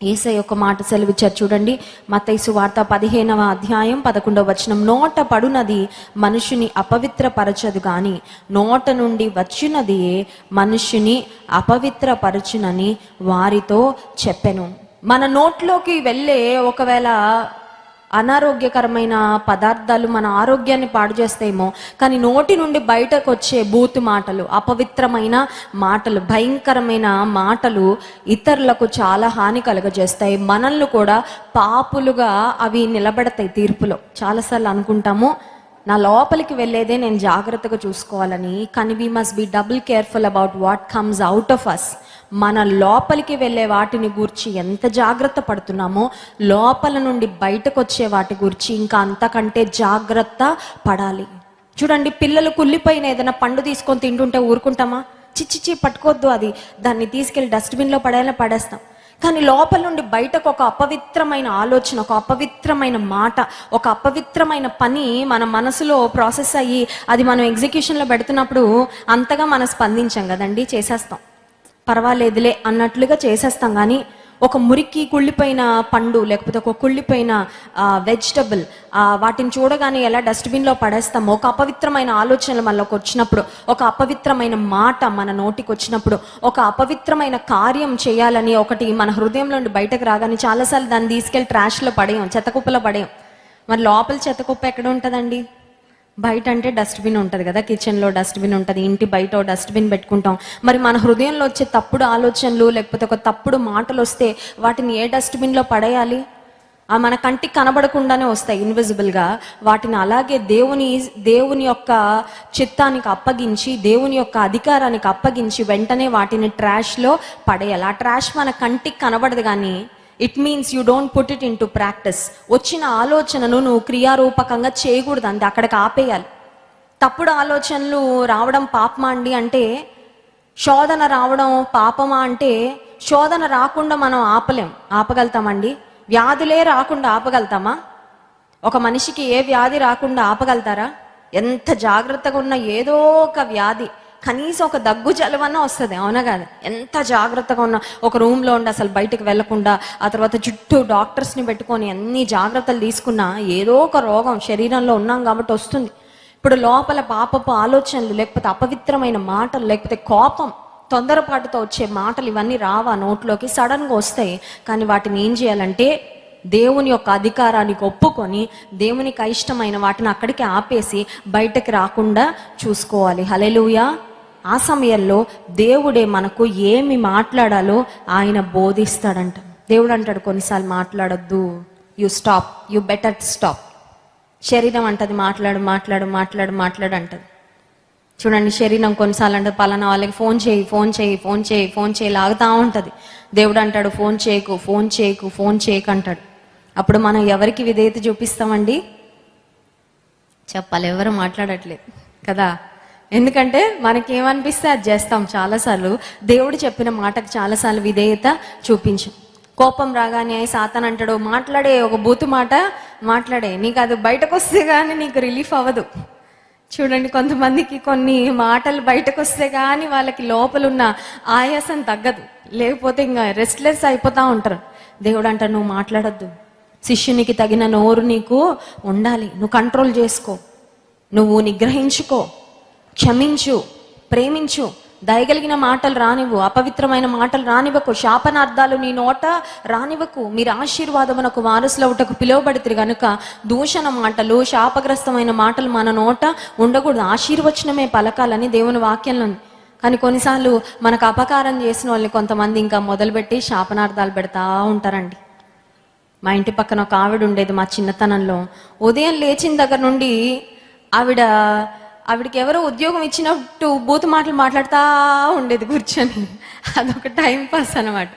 యేసయ్య ఒక మాట సెలవిచ్చారు చూడండి. మత్తయి సువార్త 15వ అధ్యాయం 11వ వచనం, నోట పడునది మనుషుని అపవిత్రపరచదు గాని నోట నుండి వచ్చినది మనుషుని అపవిత్రపరచునని వారితో చెప్పెను. మన నోట్లోకి వెళ్ళే ఒకవేళ అనారోగ్యకరమైన పదార్థాలు మన ఆరోగ్యాన్ని పాడు చేస్తాయేమో, కానీ నోటి నుండి బయటకు వచ్చే బూతు మాటలు, అపవిత్రమైన మాటలు, భయంకరమైన మాటలు ఇతరులకు చాలా హాని కలుగజేస్తాయి. మనల్ని కూడా పాపులుగా అవి నిలబెడతాయి తీర్పులో. చాలాసార్లు అనుకుంటాము నా లోపలికి వెళ్ళేదే నేను జాగ్రత్తగా చూసుకోవాలని, కానీ we must be double careful about what comes out of us. మన లోపలికి వెళ్ళే వాటిని గురించి ఎంత జాగ్రత్త పడుతున్నామో, లోపల నుండి బయటకు వచ్చే వాటి గురించి ఇంకా అంతకంటే జాగ్రత్త పడాలి. చూడండి, పిల్లలు కుళ్ళిపోయిన ఏదైనా పండు తీసుకొని తింటుంటే ఊరుకుంటామా? చిచ్చిచి పట్టుకోవద్దు, అది దాన్ని తీసుకెళ్ళి డస్ట్బిన్లో పడేస్తాం. కానీ లోపల నుండి బయటకు ఒక అపవిత్రమైన ఆలోచన, ఒక అపవిత్రమైన మాట, ఒక అపవిత్రమైన పని మన మనసులో ప్రాసెస్ అయ్యి అది మనం ఎగ్జిక్యూషన్లో పెడుతున్నప్పుడు అంతగా మనం స్పందించాం కదండి, చేసేస్తాం, పర్వాలేదులే అన్నట్లుగా చేసేస్తాం. కానీ ఒక మురికి కుళ్ళిపోయిన పండు లేకపోతే ఒక కుళ్ళిపోయిన వెజిటబుల్, వాటిని చూడగానే ఎలా డస్ట్బిన్లో పడేస్తామో, ఒక అపవిత్రమైన ఆలోచనలు మనలోకి వచ్చినప్పుడు, ఒక అపవిత్రమైన మాట మన నోటికి వచ్చినప్పుడు, ఒక అపవిత్రమైన కార్యం చేయాలని ఒకటి మన హృదయంలో నుండి బయటకు రాగానే చాలాసార్లు దాన్ని తీసుకెళ్ళి ట్రాష్లో పడేయం, చెత్తకుప్పలో పడేయం. మరి లోపల చెత్తకుప్ప ఎక్కడ ఉంటుందండి? బయట అంటే డస్ట్బిన్ ఉంటుంది కదా, కిచెన్లో డస్ట్బిన్ ఉంటుంది, ఇంటి బయట డస్ట్బిన్ పెట్టుకుంటాం. మరి మన హృదయంలో వచ్చే తప్పుడు ఆలోచనలు లేకపోతే ఒక తప్పుడు మాటలు వస్తే వాటిని ఏ డస్ట్బిన్లో పడేయాలి? మన కంటికి కనబడకుండానే వస్తాయి ఇన్విజిబుల్గా. వాటిని అలాగే దేవుని యొక్క చిత్తానికి అప్పగించి, దేవుని యొక్క అధికారానికి అప్పగించి వెంటనే వాటిని ట్రాష్లో పడేయాలి. ఆ ట్రాష్ మన కంటికి కనబడదు, కానీ it means you don't put it in to practice. వచ్చిన ఆలోచనను నువ్వు క్రియారూపకంగా చేయకూడదు, అంతే, అక్కడికి ఆపేయాలి. తప్పుడు ఆలోచనలు రావడం పాపమా అండి అంటే, శోధన రావడం పాపమా అంటే, శోధన రాకుండా మనం ఆపగలుగుతామండి? వ్యాధులే రాకుండా ఆపగలుగుతామా? ఒక మనిషికి ఏ వ్యాధి రాకుండా ఆపగలుగుతారా? ఎంత జాగ్రత్తగా ఉన్న ఏదో ఒక వ్యాధి, కనీసం ఒక దగ్గు జలువన్నా వస్తుంది, అవునా కాదు? ఎంత జాగ్రత్తగా ఉన్నా, ఒక రూమ్లో ఉండి అసలు బయటకు వెళ్లకుండా, ఆ తర్వాత చుట్టూ డాక్టర్స్ని పెట్టుకొని ఎన్ని జాగ్రత్తలు తీసుకున్నా ఏదో ఒక రోగం శరీరంలో ఉన్నాం కాబట్టి వస్తుంది. ఇప్పుడు లోపల పాపపు ఆలోచనలు లేకపోతే అపవిత్రమైన మాటలు లేకపోతే కోపం, తొందరపాటుతో వచ్చే మాటలు, ఇవన్నీ రావా నోట్లోకి? సడన్గా వస్తాయి. కానీ వాటిని ఏం చేయాలంటే దేవుని యొక్క అధికారానికి ఒప్పుకొని దేవునికి అయిష్టమైన వాటిని అక్కడికి ఆపేసి బయటకు రాకుండా చూసుకోవాలి. హల్లెలూయా. ఆ సమయంలో దేవుడే మనకు ఏమి మాట్లాడాలో ఆయన బోధిస్తాడంట. దేవుడు అంటాడు కొన్నిసార్లు మాట్లాడొద్దు, you stop, you better stop. శరీరం అంటది మాట్లాడు మాట్లాడు మాట్లాడు మాట్లాడు అంటది. చూడండి, శరీరం కొన్నిసార్లు అంటే పలానా వాళ్ళకి ఫోన్ చేయి ఫోన్ చేయి ఫోన్ చేయి ఫోన్ చేయి లాగుతూ ఉంటుంది. దేవుడు అంటాడు ఫోన్ చేయకు ఫోన్ చేయకు ఫోన్ చేయకు అంటాడు. అప్పుడు మనం ఎవరికి విధేయత చూపిస్తామండి? చెప్పాలి, ఎవరు మాట్లాడట్లేదు కదా. ఎందుకంటే మనకేమనిపిస్తే అది చేస్తాం. చాలాసార్లు దేవుడు చెప్పిన మాటకు చాలాసార్లు విధేయత చూపించాం. కోపం రాగానే సాతాన్ అంటాడు మాట్లాడే, ఒక బూతు మాట మాట్లాడే, నీకు అది బయటకు వస్తే కానీ నీకు రిలీఫ్ అవ్వదు. చూడండి, కొంతమందికి కొన్ని మాటలు బయటకు వస్తే కానీ వాళ్ళకి లోపలున్న ఆయాసం తగ్గదు, లేకపోతే ఇంకా రెస్ట్లెస్ అయిపోతూ ఉంటారు. దేవుడు అంటాడు నువ్వు మాట్లాడొద్దు, శిష్యునికి తగిన నోరు నీకు ఉండాలి, నువ్వు కంట్రోల్ చేసుకో, నువ్వు నిగ్రహించుకో, క్షమించు, ప్రేమించు, దయగలిగిన మాటలు రానివ్వు, అపవిత్రమైన మాటలు రానివ్వకు, శాపనార్థాలు నీ నోట రానివ్వకు. మీరు ఆశీర్వాదమునకు వారసులవుటకు పిలువబడితిరి గనుక దూషణ మాటలు, శాపగ్రస్తమైన మాటలు మన నోట ఉండకూడదు, ఆశీర్వచనమే పలకాలని దేవుని వాక్యంలో ఉంది. కానీ కొన్నిసార్లు మనకు అపకారం చేసిన వాళ్ళని కొంతమంది ఇంకా మొదలుపెట్టి శాపనార్థాలు పెడతా ఉంటారండి. మా ఇంటి పక్కన ఒక ఆవిడ ఉండేది మా చిన్నతనంలో. ఉదయం లేచిన దగ్గర నుండి ఆవిడకి ఎవరో ఉద్యోగం ఇచ్చినట్టు బూతు మాటలు మాట్లాడుతూ ఉండేది కూర్చొని. అదొక టైం పాస్ అనమాట.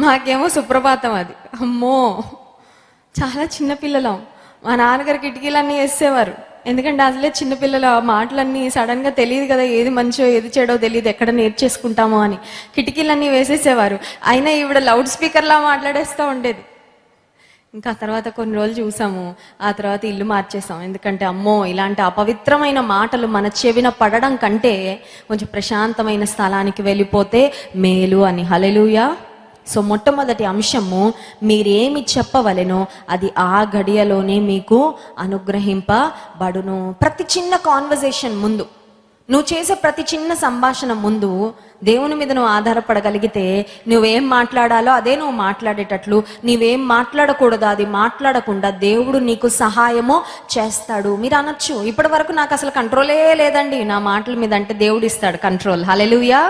మాకేమో సుప్రభాతం అది. అమ్మో, చాలా చిన్నపిల్లలం. మా నాన్నగారు కిటికీలన్నీ వేసేవారు, ఎందుకంటే అసలే చిన్నపిల్లల మాటలన్నీ సడన్గా తెలియదు కదా, ఏది మంచో ఏది చెడో తెలియదు, ఎక్కడ నేర్చేసుకుంటామో అని కిటికీలన్నీ వేసేసేవారు. అయినా ఈవిడ లౌడ్ స్పీకర్లా మాట్లాడేస్తూ ఉండేది. ఇంకా తర్వాత కొన్ని రోజులు చూసాము, ఆ తర్వాత ఇల్లు మార్చేసాం. ఎందుకంటే అమ్మో, ఇలాంటి అపవిత్రమైన మాటలు మన చెవిన పడడం కంటే కొంచెం ప్రశాంతమైన స్థలానికి వెళ్ళిపోతే మేలు అని. హల్లెలూయా. సో మొట్టమొదటి అంశము, మీరేమి చెప్పవలెనో అది ఆ గడియలోనే మీకు అనుగ్రహింపబడును. ప్రతి చిన్న కాన్వర్జేషన్ ముందు, నువ్వు చేసే ప్రతి చిన్న సంభాషణ ముందు దేవుని మీద నువ్వు ఆధారపడగలిగితే, నువ్వేం మాట్లాడాలో అదే నువ్వు మాట్లాడేటట్లు, నీవేం మాట్లాడకూడదో అది మాట్లాడకుండా దేవుడు నీకు సహాయము చేస్తాడు. మీరు అనొచ్చు, ఇప్పటి వరకు నాకు అసలు కంట్రోలే లేదండి నా మాటల మీద అంటే, దేవుడు ఇస్తాడు కంట్రోల్. హల్లెలూయా.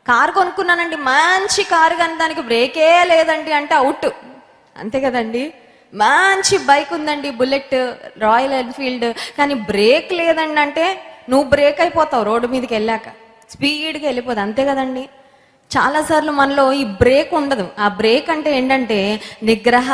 కారు కొనుక్కున్నానండి, మంచి కారు, కానీ దానికి బ్రేకే లేదండి అంటే అవుట్, అంతే కదండి. మంచి బైక్ ఉందండి, బుల్లెట్, రాయల్ ఎన్ఫీల్డ్, కానీ బ్రేక్ లేదండి అంటే నువ్వు బ్రేక్ అయిపోతావు రోడ్డు మీదకి వెళ్ళాక, స్పీడ్గా వెళ్ళిపోదు, అంతే కదండి. చాలాసార్లు మనలో ఈ బ్రేక్ ఉండదు. ఆ బ్రేక్ అంటే ఏంటంటే నిగ్రహ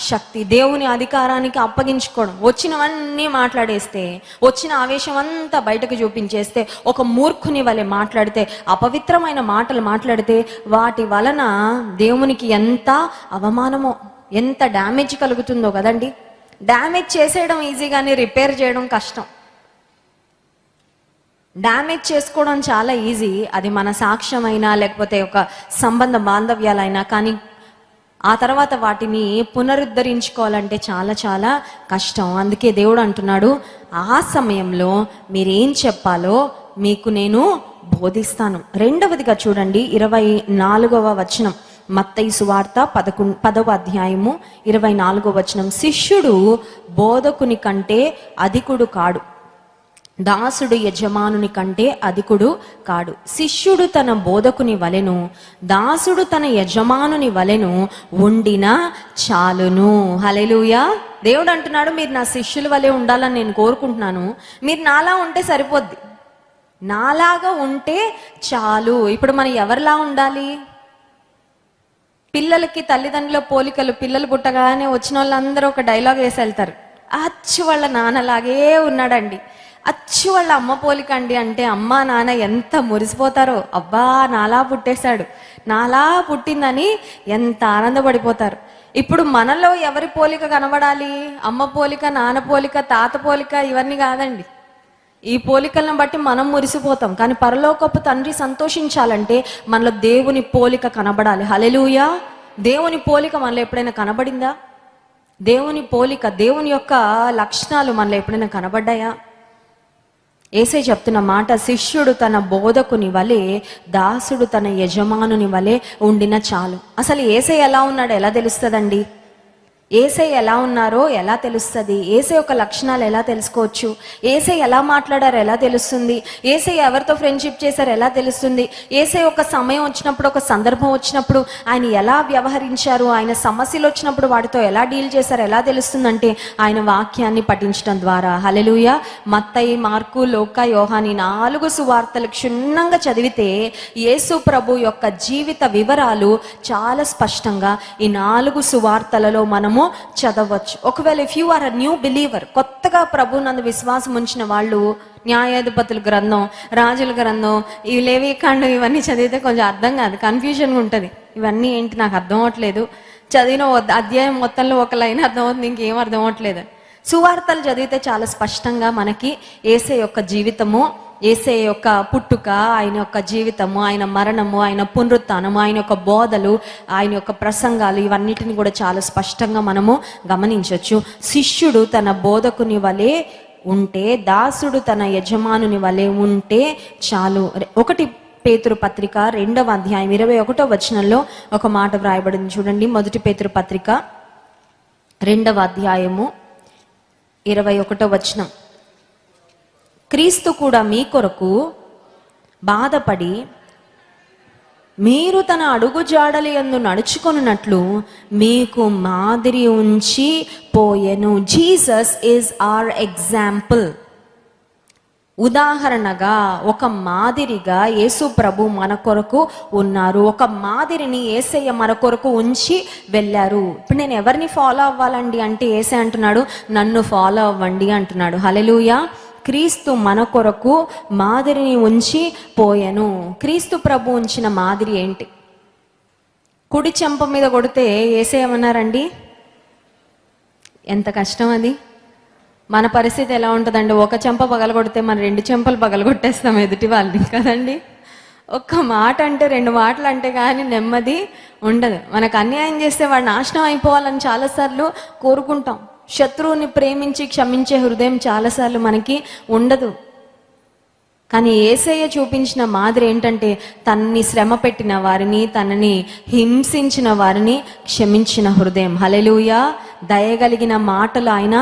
శక్తి, దేవుని అధికారానికి అప్పగించుకోవడం. వచ్చినవన్నీ మాట్లాడేస్తే, వచ్చిన ఆవేశం అంతా బయటకు చూపించేస్తే, ఒక మూర్ఖుని వలె మాట్లాడితే, అపవిత్రమైన మాటలు మాట్లాడితే, వాటి వలన దేవునికి ఎంత అవమానమో, ఎంత డ్యామేజ్ కలుగుతుందో కదండి. డ్యామేజ్ చేసేయడం ఈజీ, కానీ రిపేర్ చేయడం కష్టం. డ్యామేజ్ చేసుకోవడం చాలా ఈజీ, అది మన సాక్ష్యమైనా లేకపోతే ఒక సంబంధ బాంధవ్యాలైనా, కానీ ఆ తర్వాత వాటిని పునరుద్ధరించుకోవాలంటే చాలా చాలా కష్టం. అందుకే దేవుడు అంటున్నాడు, ఆ సమయంలో మీరేం చెప్పాలో మీకు నేను బోధిస్తాను. రెండవదిగా చూడండి, 24వ వచనం, మత్తయి సువార్త 10వ అధ్యాయము 24వ వచనం. శిష్యుడు బోధకుని కంటే అధికుడు కాడు, దాసుడు యజమానుని కంటే అధికుడు కాడు. శిష్యుడు తన బోధకుని వలెను, దాసుడు తన యజమానుని వలెను ఉండినా చాలును. హల్లెలూయా. దేవుడు అంటున్నాడు, మీరు నా శిష్యుల వలె ఉండాలని నేను కోరుకుంటున్నాను. మీరు నాలా ఉంటే సరిపోద్ది, నాలాగా ఉంటే చాలు. ఇప్పుడు మనం ఎవరిలా ఉండాలి? పిల్లలకి తల్లిదండ్రుల పోలికలు, పిల్లలు పుట్టగానే వచ్చిన వాళ్ళందరూ ఒక డైలాగ్ వేసి వెళ్తారు, అచ్చు వాళ్ళ నాన్నలాగే ఉన్నాడండి, అచ్చు వాళ్ళ అమ్మ పోలిక అండి అంటే, అమ్మ నాన్న ఎంత మురిసిపోతారో, అబ్బా నాలా పుట్టేశాడు, నాలా పుట్టిందని ఎంత ఆనందపడిపోతారు. ఇప్పుడు మనలో ఎవరి పోలిక కనబడాలి? అమ్మ పోలిక, నాన్న పోలిక, తాత పోలిక, ఇవన్నీ కాదండి. ఈ పోలికలను బట్టి మనం మురిసిపోతాం, కానీ పరలోకపు తండ్రి సంతోషించాలంటే మనలో దేవుని పోలిక కనబడాలి. హల్లెలూయా. దేవుని పోలిక మనలో ఎప్పుడైనా కనబడిందా? దేవుని పోలిక, దేవుని యొక్క లక్షణాలు మనలో ఎప్పుడైనా కనబడ్డాయా? యేసయ్య చెప్తున్న మాట, శిష్యుడు తన బోధకుని వలె, దాసుడు తన యజమానుని వలె ఉండిన చాలు. అసలు యేసయ్య ఎలా ఉన్నాడో ఎలా తెలుస్తుందండి? యేసయ్య ఎలా ఉన్నారో ఎలా తెలుస్తుంది? యేసయ్య యొక్క లక్షణాలు ఎలా తెలుసుకోవచ్చు? యేసయ్య ఎలా మాట్లాడారో ఎలా తెలుస్తుంది? యేసయ్య ఎవరితో ఫ్రెండ్షిప్ చేశారో ఎలా తెలుస్తుంది? యేసయ్య ఒక సమయం వచ్చినప్పుడు, ఒక సందర్భం వచ్చినప్పుడు ఆయన ఎలా వ్యవహరించారు, ఆయన సమస్యలు వచ్చినప్పుడు వాటితో ఎలా డీల్ చేశారో ఎలా తెలుస్తుందంటే ఆయన వాక్యాన్ని పఠించడం ద్వారా. హల్లెలూయా. మత్తయి, మార్కు, లూకా, యోహాను 4 సువార్తలు క్షుణ్ణంగా చదివితే యేసు ప్రభు యొక్క జీవిత వివరాలు చాలా స్పష్టంగా ఈ 4 సువార్తలలో మనము చదవచ్చు. ఒకవేళ if you are a new believer, కొత్తగా ప్రభు నందు విశ్వాసం ఉంచిన వాళ్ళు న్యాయాధిపతుల గ్రంథం, రాజుల గ్రంథం, ఈ లేవీకాండం ఇవన్నీ చదివితే కొంచెం అర్థం కాదు, కన్ఫ్యూజన్గా ఉంటుంది. ఇవన్నీ ఏంటి నాకు అర్థం అవ్వట్లేదు, చదివిన అధ్యాయం మొత్తంలో ఒక లైన్ అర్థం అవుతుంది, ఇంకేం అర్థం అవ్వట్లేదు. సువార్తలు చదివితే చాలా స్పష్టంగా మనకి యేసయ్య యొక్క జీవితము, యేసయ్య యొక్క పుట్టుక, ఆయన యొక్క జీవితము, ఆయన మరణము, ఆయన పునరుత్థానము, ఆయన యొక్క బోధలు, ఆయన యొక్క ప్రసంగాలు, ఇవన్నిటిని కూడా చాలా స్పష్టంగా మనము గమనించవచ్చు. శిష్యుడు తన బోధకుని వలె ఉంటే, దాసుడు తన యజమానుని వలె ఉంటే చాలు. 1 పేతురు పత్రిక 2వ అధ్యాయం 21వ వచనంలో ఒక మాట వ్రాయబడింది చూడండి. 1 పేతురు పత్రిక 2వ అధ్యాయము 21వ వచనం. క్రీస్తు కూడా మీ కొరకు బాధపడి మీరు తన అడుగు జాడలి యందు నడుచుకొనున్నట్లు మీకు మాదిరి ఉంచి పోయెను. Jesus is our example. ఉదాహరణగా ఒక మాదిరిగా యేసు ప్రభు మన కొరకు ఉన్నారు. ఒక మాదిరిని యేసయ్య మన కొరకు ఉంచి వెళ్ళారు. ఇప్పుడు నేను ఎవరిని ఫాలో అవ్వాలండి అంటే యేసయ్య అంటున్నాడు, నన్ను ఫాలో అవ్వండి అంటున్నాడు. హల్లెలూయా. క్రీస్తు మన కొరకు మాదిరిని ఉంచి పోయెను. క్రీస్తు ప్రభు ఉంచిన మాదిరి ఏంటి? కుడి చెంప మీద కొడితే యేసయ్య ఏమన్నారండి? ఎంత కష్టం అది. మన పరిస్థితి ఎలా ఉంటుందండి? ఒక చెంప పగలగొడితే మనం 2 చెంపలు పగలగొట్టేస్తాం ఎదుటి వాళ్ళని కదండి. ఒక్క మాట అంటే 2 మాటలు అంటే కానీ నెమ్మది ఉండదు. మనకు అన్యాయం చేస్తే వాడు నాశనం అయిపోవాలని చాలాసార్లు కోరుకుంటాం. శత్రువుని ప్రేమించి క్షమించే హృదయం చాలాసార్లు మనకి ఉండదు. కానీ యేసయ్య చూపించిన మాదిరి ఏంటంటే తనని శ్రమ పెట్టిన వారిని, తనని హింసించిన వారిని క్షమించిన హృదయం. హల్లెలూయా. దయగలిగిన మాటలు ఆయన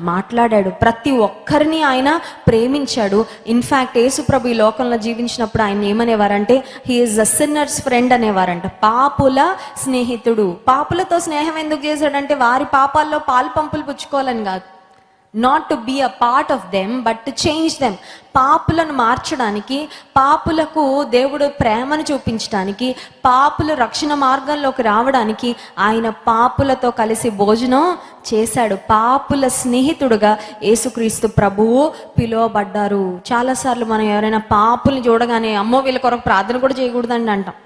మాట్లాడాడు. ప్రతి ఒక్కరిని ఆయన ప్రేమించాడు. ఇన్ఫ్యాక్ట్ యేసుప్రభు ఈ లోకంలో జీవించినప్పుడు ఆయన ఏమనేవారంటే he is a sinners friend అనేవారంట. పాపుల స్నేహితుడు. పాపులతో స్నేహం ఎందుకు చేశాడంటే వారి పాపాల్లో పాలు పంపులు పుచ్చుకోవాలని కాదు. Not to be a part of them but to change them. పాపులను మార్చడానికి, పాపులకు దేవుడు ప్రేమను చూపించడానికి, పాపులు రక్షణ మార్గంలోకి రావడానికి ఆయన పాపులతో కలిసి భోజనం చేశాడు. పాపుల స్నేహితుడుగా యేసుక్రీస్తు ప్రభువు పిలువబడ్డారు. చాలాసార్లు మనం ఎవరైనా పాపుల్ని చూడగానే అమ్మో వీళ్ళ కొరకు ప్రార్థన కూడా చేయకూడదండి అంటాం.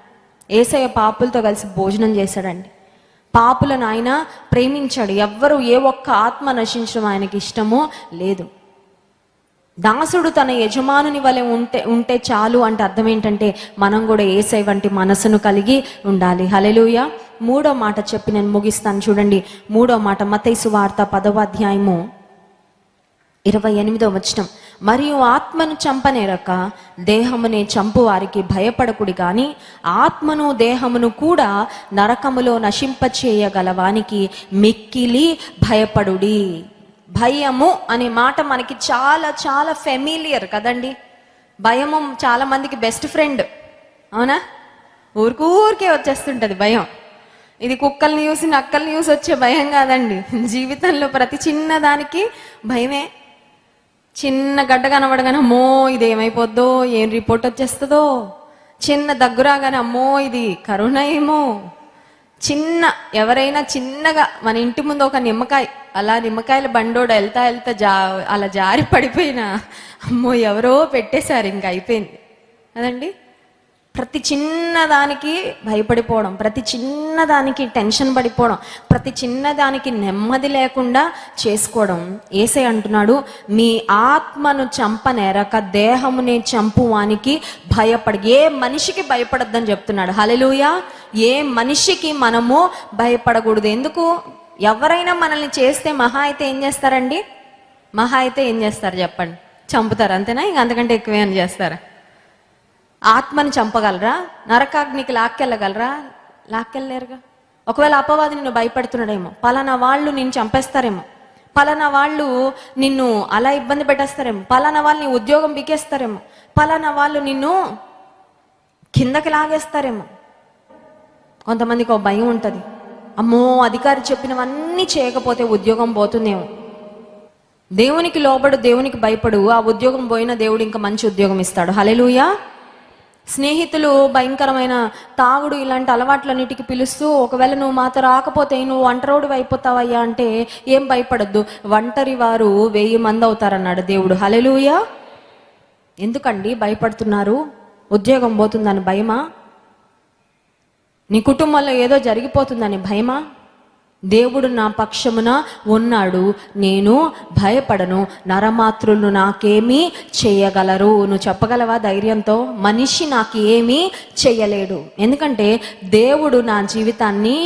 యేసయ్య పాపులతో కలిసి భోజనం చేశాడండి. పాపులను ఆయన ప్రేమించాడు. ఎవ్వరు ఏ ఒక్క ఆత్మ నశించడం ఆయనకి ఇష్టమో లేదు. దాసుడు తన యజమానుని వలె ఉంటే చాలు అంటే అర్థం ఏంటంటే మనం కూడా యేసయ్య వంటి మనసును కలిగి ఉండాలి. హల్లెలూయా. 3వ మాట చెప్పి నేను ముగిస్తాను చూడండి. 3వ మాట మత్తయి సువార్త 10వ అధ్యాయము 28వ వచనం. మరియు ఆత్మను చంపనేరక దేహమునే చంపు వారికి భయపడకుడి గాని ఆత్మను దేహమును కూడా నరకములో నశింపచేయగలవానికి మిక్కిలి భయపడుడి. భయము అనే మాట మనకి చాలా చాలా ఫెమిలియర్ కదండి. భయము చాలా మందికి బెస్ట్ ఫ్రెండ్. అవునా? ఊరికే వచ్చేస్తుంటది భయం. ఇది కుక్కల్ని చూసి నక్కల్ని చూసి వచ్చే భయం కాదండి. జీవితంలో ప్రతి చిన్న దానికి భయమే. చిన్న గడ్డ కనబడగానే అమ్మో ఇది ఏమైపోద్దో, ఏం రిపోర్ట్ వచ్చేస్తుందో. చిన్న దగ్గురాగానే అమ్మో ఇది కరోనా ఏమో. ఎవరైనా చిన్నగా మన ఇంటి ముందు ఒక నిమ్మకాయ, అలా నిమ్మకాయల బండోడు వెళ్తా అలా జారి పడిపోయినా అమ్మో ఎవరో పెట్టేశారు, ఇంకా అయిపోయింది కదండి. ప్రతి చిన్నదానికి భయపడిపోవడం, ప్రతి చిన్నదానికి టెన్షన్ పడిపోవడం, ప్రతి చిన్నదానికి నెమ్మది లేకుండా చేసుకోవడం. యేసయ్య అంటున్నాడు, మీ ఆత్మను చంపనేరక దేహమునే చంపువానికి భయపడి. ఏ మనిషికి భయపడద్దని చెప్తున్నాడు. హల్లెలూయా. ఏ మనిషికి మనము భయపడకూడదు. ఎందుకు? ఎవరైనా మనల్ని చేస్తే మహా అయితే ఏం చేస్తారండి? మహా అయితే ఏం చేస్తారు చెప్పండి? చంపుతారు, అంతేనా? ఇంక అంతకంటే ఎక్కువేం చేస్తారా? ఆత్మని చంపగలరా? నరకాగ్నికి లాక్కెళ్ళగలరా? లాక్కెళ్ళలేరుగా. ఒకవేళ అపవాది నిన్ను భయపెడుతున్నాడేమో, పలానా వాళ్ళు నిన్ను చంపేస్తారేమో, పలానా వాళ్ళు నిన్ను అలా ఇబ్బంది పెట్టేస్తారేమో, పలానా వాళ్ళు నీ ఉద్యోగం పీకేస్తారేమో, పలానా వాళ్ళు నిన్ను కిందకి లాగేస్తారేమో. కొంతమందికి ఒక భయం ఉంటుంది, అమ్మో అధికారి చెప్పినవన్నీ చేయకపోతే ఉద్యోగం పోతుందేమో. దేవునికి లోబడు, దేవునికి భయపడు, ఆ ఉద్యోగం పోయినా దేవుడు ఇంకా మంచి ఉద్యోగం ఇస్తాడు. హల్లెలూయా. స్నేహితులు భయంకరమైన తాగుడు ఇలాంటి అలవాట్లన్నిటికీ పిలుస్తూ ఒకవేళ నువ్వు మాతో రాకపోతే నువ్వు ఒంటరోడు అయిపోతావయ్యా అంటే ఏం భయపడద్దు, ఒంటరి వారు 1000 మంది అవుతారన్నాడు దేవుడు. హల్లెలూయా. ఎందుకండి భయపడుతున్నారు? ఉద్యోగం పోతుందని భయమా? నీ కుటుంబంలో ఏదో జరిగిపోతుందని భయమా? దేవుడు నా పక్షమున ఉన్నాడు, నేను భయపడను, నరమాత్రులు నాకేమీ చేయగలరు. నువ్వు చెప్పగలవా ధైర్యంతో? మనిషి నాకు ఏమీ చేయలేడు. ఎందుకంటే దేవుడు నా జీవితాన్ని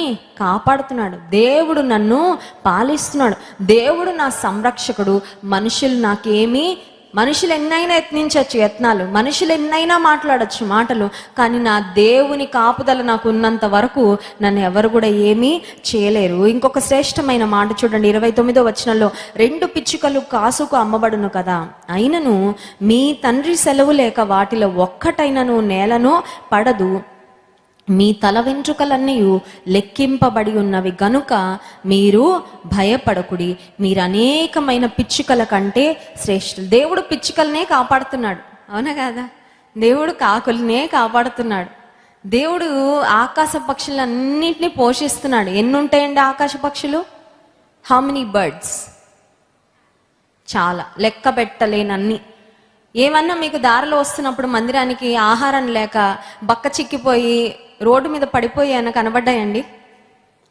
కాపాడుతున్నాడు, దేవుడు నన్ను పాలిస్తున్నాడు, దేవుడు నా సంరక్షకుడు. మనుషులు ఎన్నైనా యత్నించవచ్చు యత్నాలు, మనుషులు ఎన్నైనా మాట్లాడచ్చు మాటలు, కానీ నా దేవుని కాపుదల నాకు ఉన్నంత వరకు నన్ను ఎవరు కూడా ఏమీ చేయలేరు. ఇంకొక శ్రేష్టమైన మాట చూడండి, 29వ వచనంలో, 2 పిచ్చుకలు కాసుకు అమ్మబడును కదా, అయినను మీ తండ్రి సెలవు లేక వాటిలో ఒక్కటైనను నేలను పడదు, మీ తల వెంట్రుకలన్నీ లెక్కింపబడి ఉన్నవి గనుక మీరు భయపడకుడి, మీరు అనేకమైన పిచ్చుకల కంటే శ్రేష్ఠులు. దేవుడు పిచ్చుకలనే కాపాడుతున్నాడు, అవునా కదా? దేవుడు కాకులనే కాపాడుతున్నాడు. దేవుడు ఆకాశ పక్షులన్నింటినీ పోషిస్తున్నాడు. ఎన్ని ఉంటాయండి ఆకాశ పక్షులు? How many birds? చాలా, లెక్క పెట్టలేనన్ని. ఏమన్నా మీకు దారిలో వస్తున్నప్పుడు మందిరానికి ఆహారం లేక బక్క చిక్కిపోయి రోడ్డు మీద పడిపోయి ఏమైనా కనబడ్డాయండి?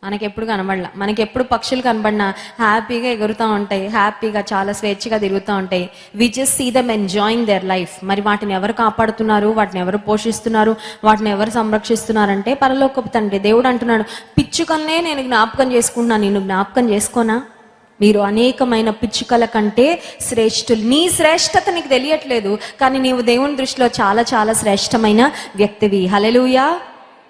మనకెప్పుడు కనబడలా. మనకెప్పుడు పక్షులు కనబడినా హ్యాపీగా ఎగురుతూ ఉంటాయి, హ్యాపీగా చాలా స్వేచ్ఛగా తిరుగుతూ ఉంటాయి. We just see them enjoying their life. మరి వాటిని ఎవరు కాపాడుతున్నారు, వాటిని ఎవరు పోషిస్తున్నారు, వాటిని ఎవరు సంరక్షిస్తున్నారంటే పరలోకపు తండ్రి. దేవుడు అంటున్నాడు, పిచ్చుకల్నే నేను జ్ఞాపకం చేసుకుంటున్నాను, నిన్ను జ్ఞాపకం చేసుకోనా? మీరు అనేకమైన పిచ్చుకల కంటే శ్రేష్ఠులు. నీ శ్రేష్టత నీకు తెలియట్లేదు, కానీ నీవు దేవుని దృష్టిలో చాలా చాలా శ్రేష్టమైన వ్యక్తివి. హల్లెలూయా.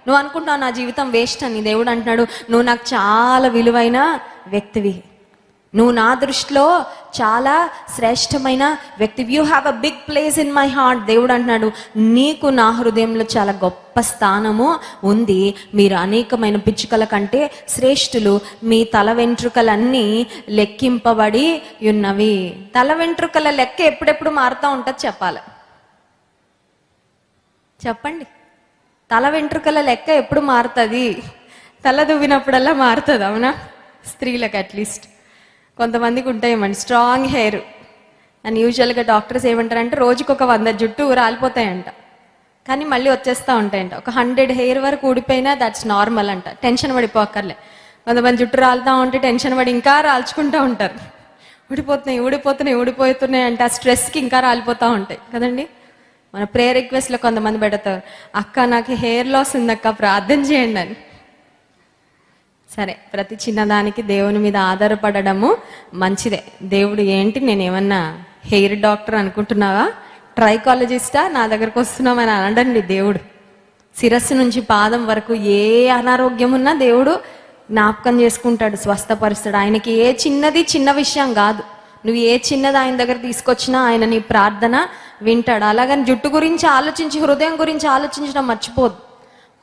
నువ్వు అనుకుంటున్నావు నా జీవితం వేస్ట్ అని. దేవుడు అంటున్నాడు, నువ్వు నాకు చాలా విలువైన వ్యక్తివి, నువ్వు నా దృష్టిలో చాలా శ్రేష్టమైన వ్యక్తివి. You have a big place in my heart. దేవుడు అంటున్నాడు, నీకు నా హృదయంలో చాలా గొప్ప స్థానము ఉంది. మీరు అనేకమైన పిచ్చుకల కంటే శ్రేష్ఠులు. మీ తల వెంట్రుకలన్నీ లెక్కింపబడి ఉన్నవి. తల వెంట్రుకల లెక్క ఎప్పుడెప్పుడు మారుతూ ఉంటుంది చెప్పాలి, చెప్పండి. తల వెంట్రుకల లెక్క ఎప్పుడు మారుతుంది? తల దువ్వినప్పుడల్లా మారుతుంది, అవునా? స్త్రీలకు అట్లీస్ట్. కొంతమందికి ఉంటాయేమండి స్ట్రాంగ్ హెయిర్ అండ్ యూజువల్గా డాక్టర్స్ ఏమంటారంటే రోజుకి ఒక 100 జుట్టు రాలిపోతాయంట, కానీ మళ్ళీ వచ్చేస్తూ ఉంటాయంట. ఒక 100 హెయిర్ వరకు ఊడిపోయినా దట్స్ నార్మల్ అంట, టెన్షన్ పడిపోకర్లే. కొంతమంది జుట్టు రాలుతూ ఉంటే టెన్షన్ పడి ఇంకా రాల్చుకుంటూ ఉంటారు. ఊడిపోతున్నాయి అంటే ఆ స్ట్రెస్కి ఇంకా రాలిపోతూ ఉంటాయి కదండి. మన ప్రేయర్ రిక్వెస్ట్లో కొంతమంది పెడతారు, అక్క నాకు హెయిర్ లాస్ ఉందక్క ప్రార్థన చేయండి అని. సరే, ప్రతి చిన్నదానికి దేవుని మీద ఆధారపడము మంచిదే. దేవుడు ఏంటి, నేనేమన్నా హెయిర్ డాక్టర్ అనుకుంటున్నావా? ట్రైకాలజిస్టా? నా దగ్గరకు వస్తున్నామని అనడండి. దేవుడు శిరస్సు నుంచి పాదం వరకు ఏ అనారోగ్యం ఉన్నా దేవుడు జ్ఞాపకం చేసుకుంటాడు, స్వస్థపరుస్తాడు. ఆయనకి ఏ చిన్నది చిన్న విషయం కాదు. నువ్వు ఏ చిన్నది ఆయన దగ్గర తీసుకొచ్చినా ఆయన నీ ప్రార్థన వింటాడు. అలాగని జుట్టు గురించి ఆలోచించి, హృదయం గురించి ఆలోచించడం మర్చిపోదు.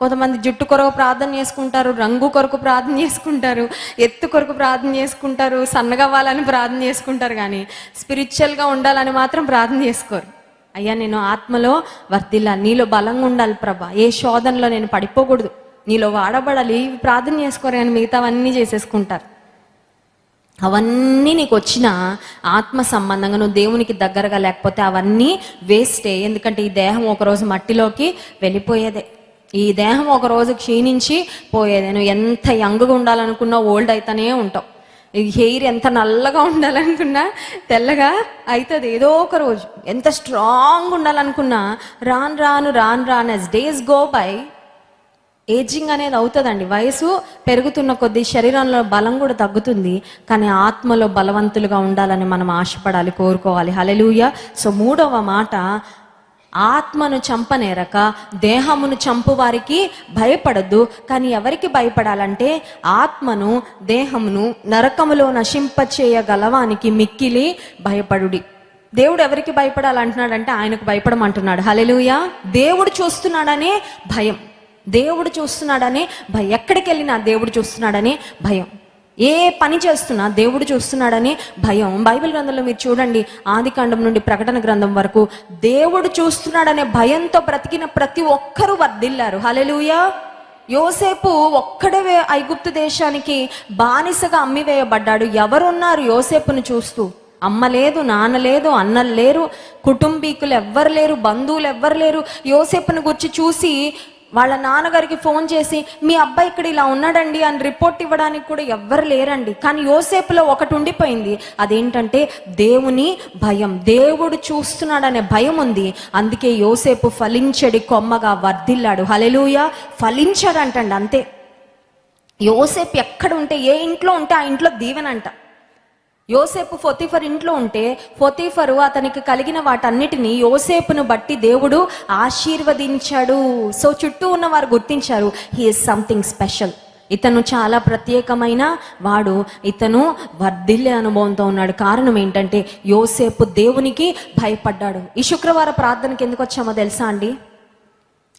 కొంతమంది జుట్టు కొరకు ప్రార్థన చేసుకుంటారు, రంగు కొరకు ప్రార్థన చేసుకుంటారు, ఎత్తు కొరకు ప్రార్థన చేసుకుంటారు, సన్నగవ్వాలని ప్రార్థన చేసుకుంటారు, కానీ స్పిరిచువల్గా ఉండాలని మాత్రం ప్రార్థన చేసుకోరు. అయ్యా నేను ఆత్మలో వర్ధిల్లాలి, నీలో బలంగా ఉండాలి ప్రభా, ఏ శోధనలో నేను పడిపోకూడదు, నీలో వాడబడాలి, ఇవి ప్రార్థన చేసుకోరు, కానీ మిగతావన్నీ చేసేసుకుంటారు. అవన్నీ నీకు వచ్చిన ఆత్మ సంబంధంగా నువ్వు దేవునికి దగ్గరగా లేకపోతే అవన్నీ వేస్టే. ఎందుకంటే ఈ దేహం ఒకరోజు మట్టిలోకి వెళ్ళిపోయేదే, ఈ దేహం ఒకరోజు క్షీణించి పోయేదే. నువ్వు ఎంత యంగ్గా ఉండాలనుకున్నా ఓల్డ్ అవుతానే ఉంటావు. ఈ హెయిర్ ఎంత నల్లగా ఉండాలనుకున్నా తెల్లగా అవుతుంది ఏదో ఒక రోజు. ఎంత స్ట్రాంగ్ ఉండాలనుకున్నా రాను as days go by ageing అనేది అవుతుందండి. వయసు పెరుగుతున్న కొద్దీ శరీరంలో బలం కూడా తగ్గుతుంది, కానీ ఆత్మలో బలవంతులుగా ఉండాలని మనం ఆశపడాలి, కోరుకోవాలి. హల్లెలూయా. సో 3వ మాట, ఆత్మను చంపనేరక దేహమును చంపు వారికి భయపడద్దు. కానీ ఎవరికి భయపడాలంటే ఆత్మను దేహమును నరకములో నశింపచేయగలవానికి మిక్కిలి భయపడుడి. దేవుడు ఎవరికి భయపడాలంటున్నాడంటే ఆయనకు భయపడమంటున్నాడు. హల్లెలూయా. దేవుడు చూస్తున్నాడనే భయం, దేవుడు చూస్తున్నాడనే భయం, ఎక్కడికి వెళ్ళినా దేవుడు చూస్తున్నాడనే భయం, ఏ పని చేస్తున్నా దేవుడు చూస్తున్నాడనే భయం. బైబిల్ గ్రంథంలో మీరు చూడండి, ఆదికాండం నుండి ప్రకటన గ్రంథం వరకు దేవుడు చూస్తున్నాడనే భయంతో బ్రతికిన ప్రతి ఒక్కరూ వర్ధిల్లారు. హల్లెలూయా. యోసేపు ఒక్కడే ఐగుప్తు దేశానికి బానిసగా అమ్మివేయబడ్డాడు. ఎవరున్నారు యోసేపును చూస్తూ? అమ్మ లేదు, నాన్న లేదు, అన్నలు లేరు, కుటుంబీకులు ఎవ్వరు లేరు, బంధువులు ఎవ్వరు లేరు. యోసేపును గురించి చూసి వాళ్ళ నాన్నగారికి ఫోన్ చేసి మీ అబ్బాయి ఇక్కడ ఇలా ఉన్నాడండి అని రిపోర్ట్ ఇవ్వడానికి కూడా ఎవ్వరు లేరండి. కానీ యోసేపులో ఒకటి ఉండిపోయింది, అదేంటంటే దేవుని భయం. దేవుడు చూస్తున్నాడనే భయం ఉంది. అందుకే యోసేపు ఫలించడి కొమ్మగా వర్ధిల్లాడు. హల్లెలూయా. ఫలించాడంటండి, అంతే. యోసేపు ఎక్కడ ఉంటే, ఏ ఇంట్లో ఉంటే ఆ ఇంట్లో దీవెనంట. యోసేపు పొతీఫర్ ఇంట్లో ఉంటే పొతీఫరు అతనికి కలిగిన వాటన్నిటినీ యోసేపును బట్టి దేవుడు ఆశీర్వదించాడు. సో చుట్టూ ఉన్న వారు గుర్తించారు, హీ ఈజ్ సంథింగ్ స్పెషల్, ఇతను చాలా ప్రత్యేకమైన వాడు, ఇతను వర్ధిల్లే అనుభవంతో ఉన్నాడు. కారణం ఏంటంటే యోసేపు దేవునికి భయపడ్డాడు. ఈ శుక్రవారం ప్రార్థనకి ఎందుకు వచ్చామో తెలుసా అండి?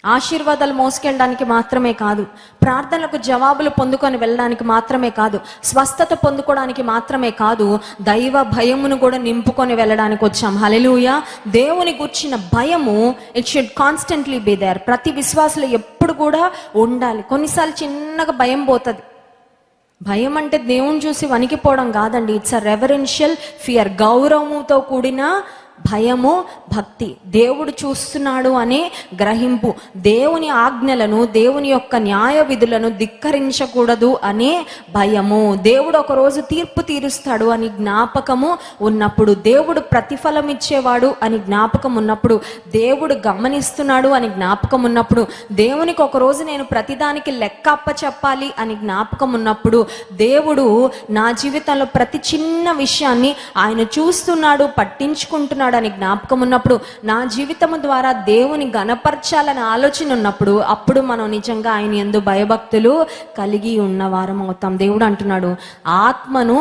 ఆశీర్వాదాలు మోసుకెళ్ళడానికి మాత్రమే కాదు, ప్రార్థనలకు జవాబులు పొందుకొని వెళ్ళడానికి మాత్రమే కాదు, స్వస్థత పొందుకోవడానికి మాత్రమే కాదు, దైవ భయమును కూడా నింపుకొని వెళ్ళడానికి వచ్చాం. హల్లెలూయా. దేవుని గుర్చిన భయము it should constantly be there. ప్రతి విశ్వాసులు ఎప్పుడు కూడా ఉండాలి. కొన్నిసార్లు చిన్నగా భయం పోతుంది. భయం అంటే దేవుని చూసి వణికిపోవడం కాదండి. It's a reverential fear. గౌరవముతో కూడిన భయము, భక్తి. దేవుడు చూస్తున్నాడు అనే గ్రహింపు, దేవుని ఆజ్ఞలను, దేవుని యొక్క న్యాయ విధులను ధిక్కరించకూడదు అనే భయము, దేవుడు ఒకరోజు తీర్పు తీరుస్తాడు అని జ్ఞాపకము ఉన్నప్పుడు, దేవుడు ప్రతిఫలం ఇచ్చేవాడు అని జ్ఞాపకం ఉన్నప్పుడు, దేవుడు గమనిస్తున్నాడు అని జ్ఞాపకం ఉన్నప్పుడు, దేవునికి ఒకరోజు నేను ప్రతిదానికి లెక్క అప్పచెప్పాలి అని జ్ఞాపకం ఉన్నప్పుడు, దేవుడు నా జీవితంలో ప్రతి చిన్న విషయాన్ని ఆయన చూస్తున్నాడు, పట్టించుకుంటున్నాడు అని జ్ఞాపకం ఉన్నప్పుడు, నా జీవితము ద్వారా దేవుని గణపరచాలని ఆలోచన ఉన్నప్పుడు, అప్పుడు మనం నిజంగా ఆయన యందు భయభక్తులు కలిగి ఉన్నవారం అవుతాం. దేవుడు అంటున్నాడు, ఆత్మను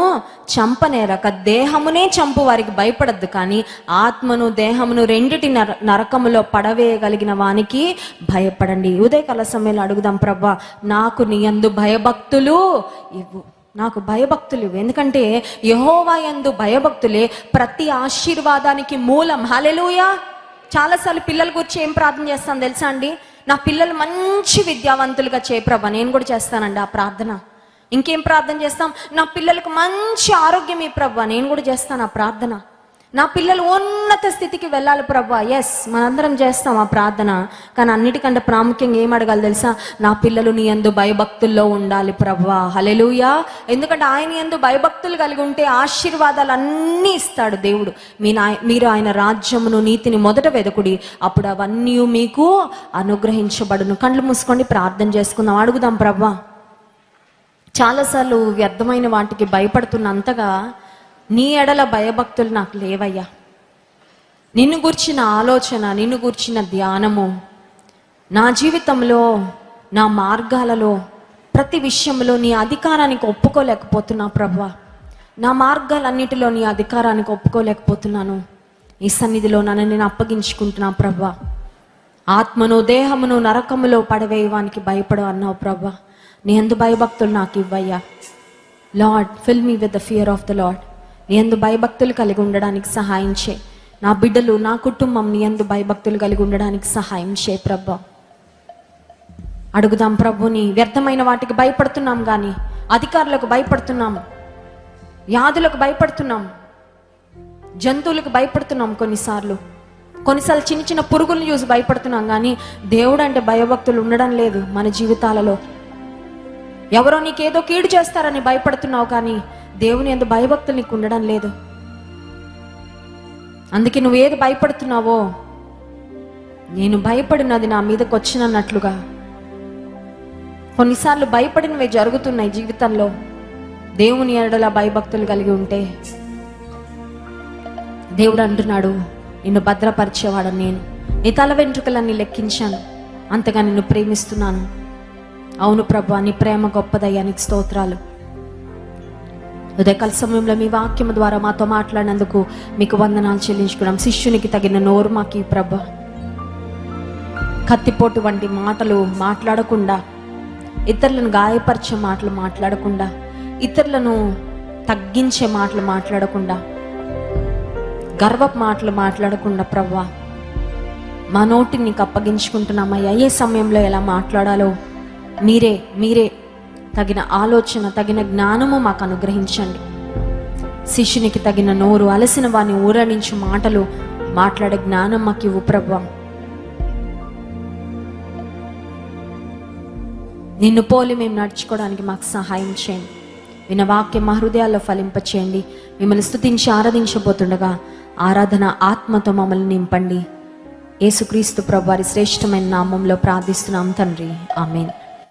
చంపనేరక దేహమునే చంపు వారికి భయపడద్దు, కానీ ఆత్మను దేహమును రెండిటి నరకములో పడవేయగలిగిన వానికి భయపడండి. ఉదయకాల సమయంలో అడుగుదాం, ప్రభువా నాకు నీ యందు భయభక్తులు ఇవ్వు, నాకు భయభక్తులు ఇవ్వు. ఎందుకంటే యెహోవా యందు భయభక్తులే ప్రతి ఆశీర్వాదానికి మూలం. హల్లెలూయా. చాలాసార్లు పిల్లల గురించి ఏం ప్రార్థన చేస్తాను తెలుసా అండి? నా పిల్లలు మంచి విద్యావంతులుగా చేయ ప్రభా. నేను కూడా చేస్తానండి ఆ ప్రార్థన. ఇంకేం ప్రార్థన చేస్తాం? నా పిల్లలకు మంచి ఆరోగ్యం ఈ ప్రభా. నేను కూడా చేస్తాను ఆ ప్రార్థన. నా పిల్లలు ఉన్నత స్థితికి వెళ్ళాలి ప్రభా. ఎస్, మనందరం చేస్తాం ఆ ప్రార్థన. కానీ అన్నిటికంటే ప్రాముఖ్యంగా ఏం అడగాలి తెలుసా? నా పిల్లలు నీ యందు భయభక్తుల్లో ఉండాలి ప్రభా. హల్లెలూయా. ఎందుకంటే ఆయన యందు భయభక్తులు కలిగి ఉంటే ఆశీర్వాదాలు అన్నీ ఇస్తాడు దేవుడు. మీరు ఆయన రాజ్యమును, నీతిని మొదట వెదకుడి, అప్పుడు అవన్నీ మీకు అనుగ్రహించబడును. కళ్ళు మూసుకోండి, ప్రార్థన చేసుకుందాం. అడుగుదాం, ప్రభా చాలాసార్లు వ్యర్థమైన వాటికి భయపడుతున్నంతగా నీ ఎడల భయభక్తులు నాకు లేవయ్యా. నిన్ను గూర్చిన ఆలోచన, నిన్ను గూర్చిన ధ్యానము నా జీవితంలో, నా మార్గాలలో, ప్రతి విషయంలో నీ అధికారానికి ఒప్పుకోలేకపోతున్నా ప్రభువా. నా మార్గాలన్నిటిలో నీ అధికారానికి ఒప్పుకోలేకపోతున్నాను. ఈ సన్నిధిలో నన్ను నేను అప్పగించుకుంటున్నా ప్రభువా. ఆత్మను దేహమును నరకములో పడవేయవానికి భయపడు అన్నావు ప్రభువా. నీ యందు భయభక్తులు నాకు ఇవ్వయ్యా. Lord, fill me with the fear of the Lord. నీ యందు భయభక్తులు కలిగి ఉండడానికి సహాయం చేయి. నా బిడ్డలు, నా కుటుంబం నీ యందు భయభక్తులు కలిగి ఉండడానికి సహాయం చేయి ప్రభా. అడుగుదాం ప్రభుని. వ్యర్థమైన వాటికి భయపడుతున్నాం, కానీ అధికారులకు భయపడుతున్నాము, వ్యాధులకు భయపడుతున్నాం, జంతువులకు భయపడుతున్నాం. కొన్నిసార్లు చిన్న చిన్న పురుగులను చూసి భయపడుతున్నాం, కానీ దేవుడు అంటే భయభక్తులు ఉండడం లేదు మన జీవితాలలో. ఎవరో నీకేదో కీడు చేస్తారని భయపడుతున్నావు, కానీ దేవుని యందు భయభక్తులు నీకు ఉండడం లేదు. అందుకే నువ్వు ఏది భయపడుతున్నావో, నేను భయపడినది నా మీదకి వచ్చినన్నట్లుగా కొన్నిసార్లు భయపడినవి జరుగుతున్నాయి జీవితంలో. దేవుని ఎడల భయభక్తులు కలిగి ఉంటే దేవుడు అంటున్నాడు, నిన్ను భద్రపరిచేవాడని నేను, నీ తల వెంట్రుకలన్నీ లెక్కించాను, అంతగా నిన్ను ప్రేమిస్తున్నాను. అవును ప్రభువా, నీ ప్రేమ గొప్పదయ్యా, నీకు స్తోత్రాలు. ఉదయకాల సమయంలో మీ వాక్యం ద్వారా మాతో మాట్లాడినందుకు మీకు వందనాలు చెల్లించుకున్నాం. శిష్యునికి తగిన నోరు మాకు ప్రభా. కత్తిపోటు వంటి మాటలు మాట్లాడకుండా, ఇతరులను గాయపరిచే మాటలు మాట్లాడకుండా, ఇతరులను తగ్గించే మాటలు మాట్లాడకుండా, గర్వపు మాటలు మాట్లాడకుండా ప్రభా మా నోటిని నీకు అప్పగించుకుంటున్నామయ్యా. ఏ సమయంలో ఎలా మాట్లాడాలో మీరే తగిన ఆలోచన, తగిన జ్ఞానము మాకు అనుగ్రహించండి. శిష్యునికి తగిన నోరు, అలసిన వారిని ఊరడించు మాటలు మాట్లాడే జ్ఞానం మాకు ఇవ్వు ప్రభువా. నిన్ను పోలి మేము నడుచుకోవడానికి మాకు సహాయం చేయండి. విన్న వాక్యం మా హృదయాల్లో ఫలింపచేయండి. మిమ్మల్ని స్తుతించి ఆరాధించబోతుండగా ఆరాధన ఆత్మతో మమ్మల్ని నింపండి. యేసుక్రీస్తు ప్రభువారి శ్రేష్టమైన నామంలో ప్రార్థిస్తున్నాం తండ్రి, ఆమేన్.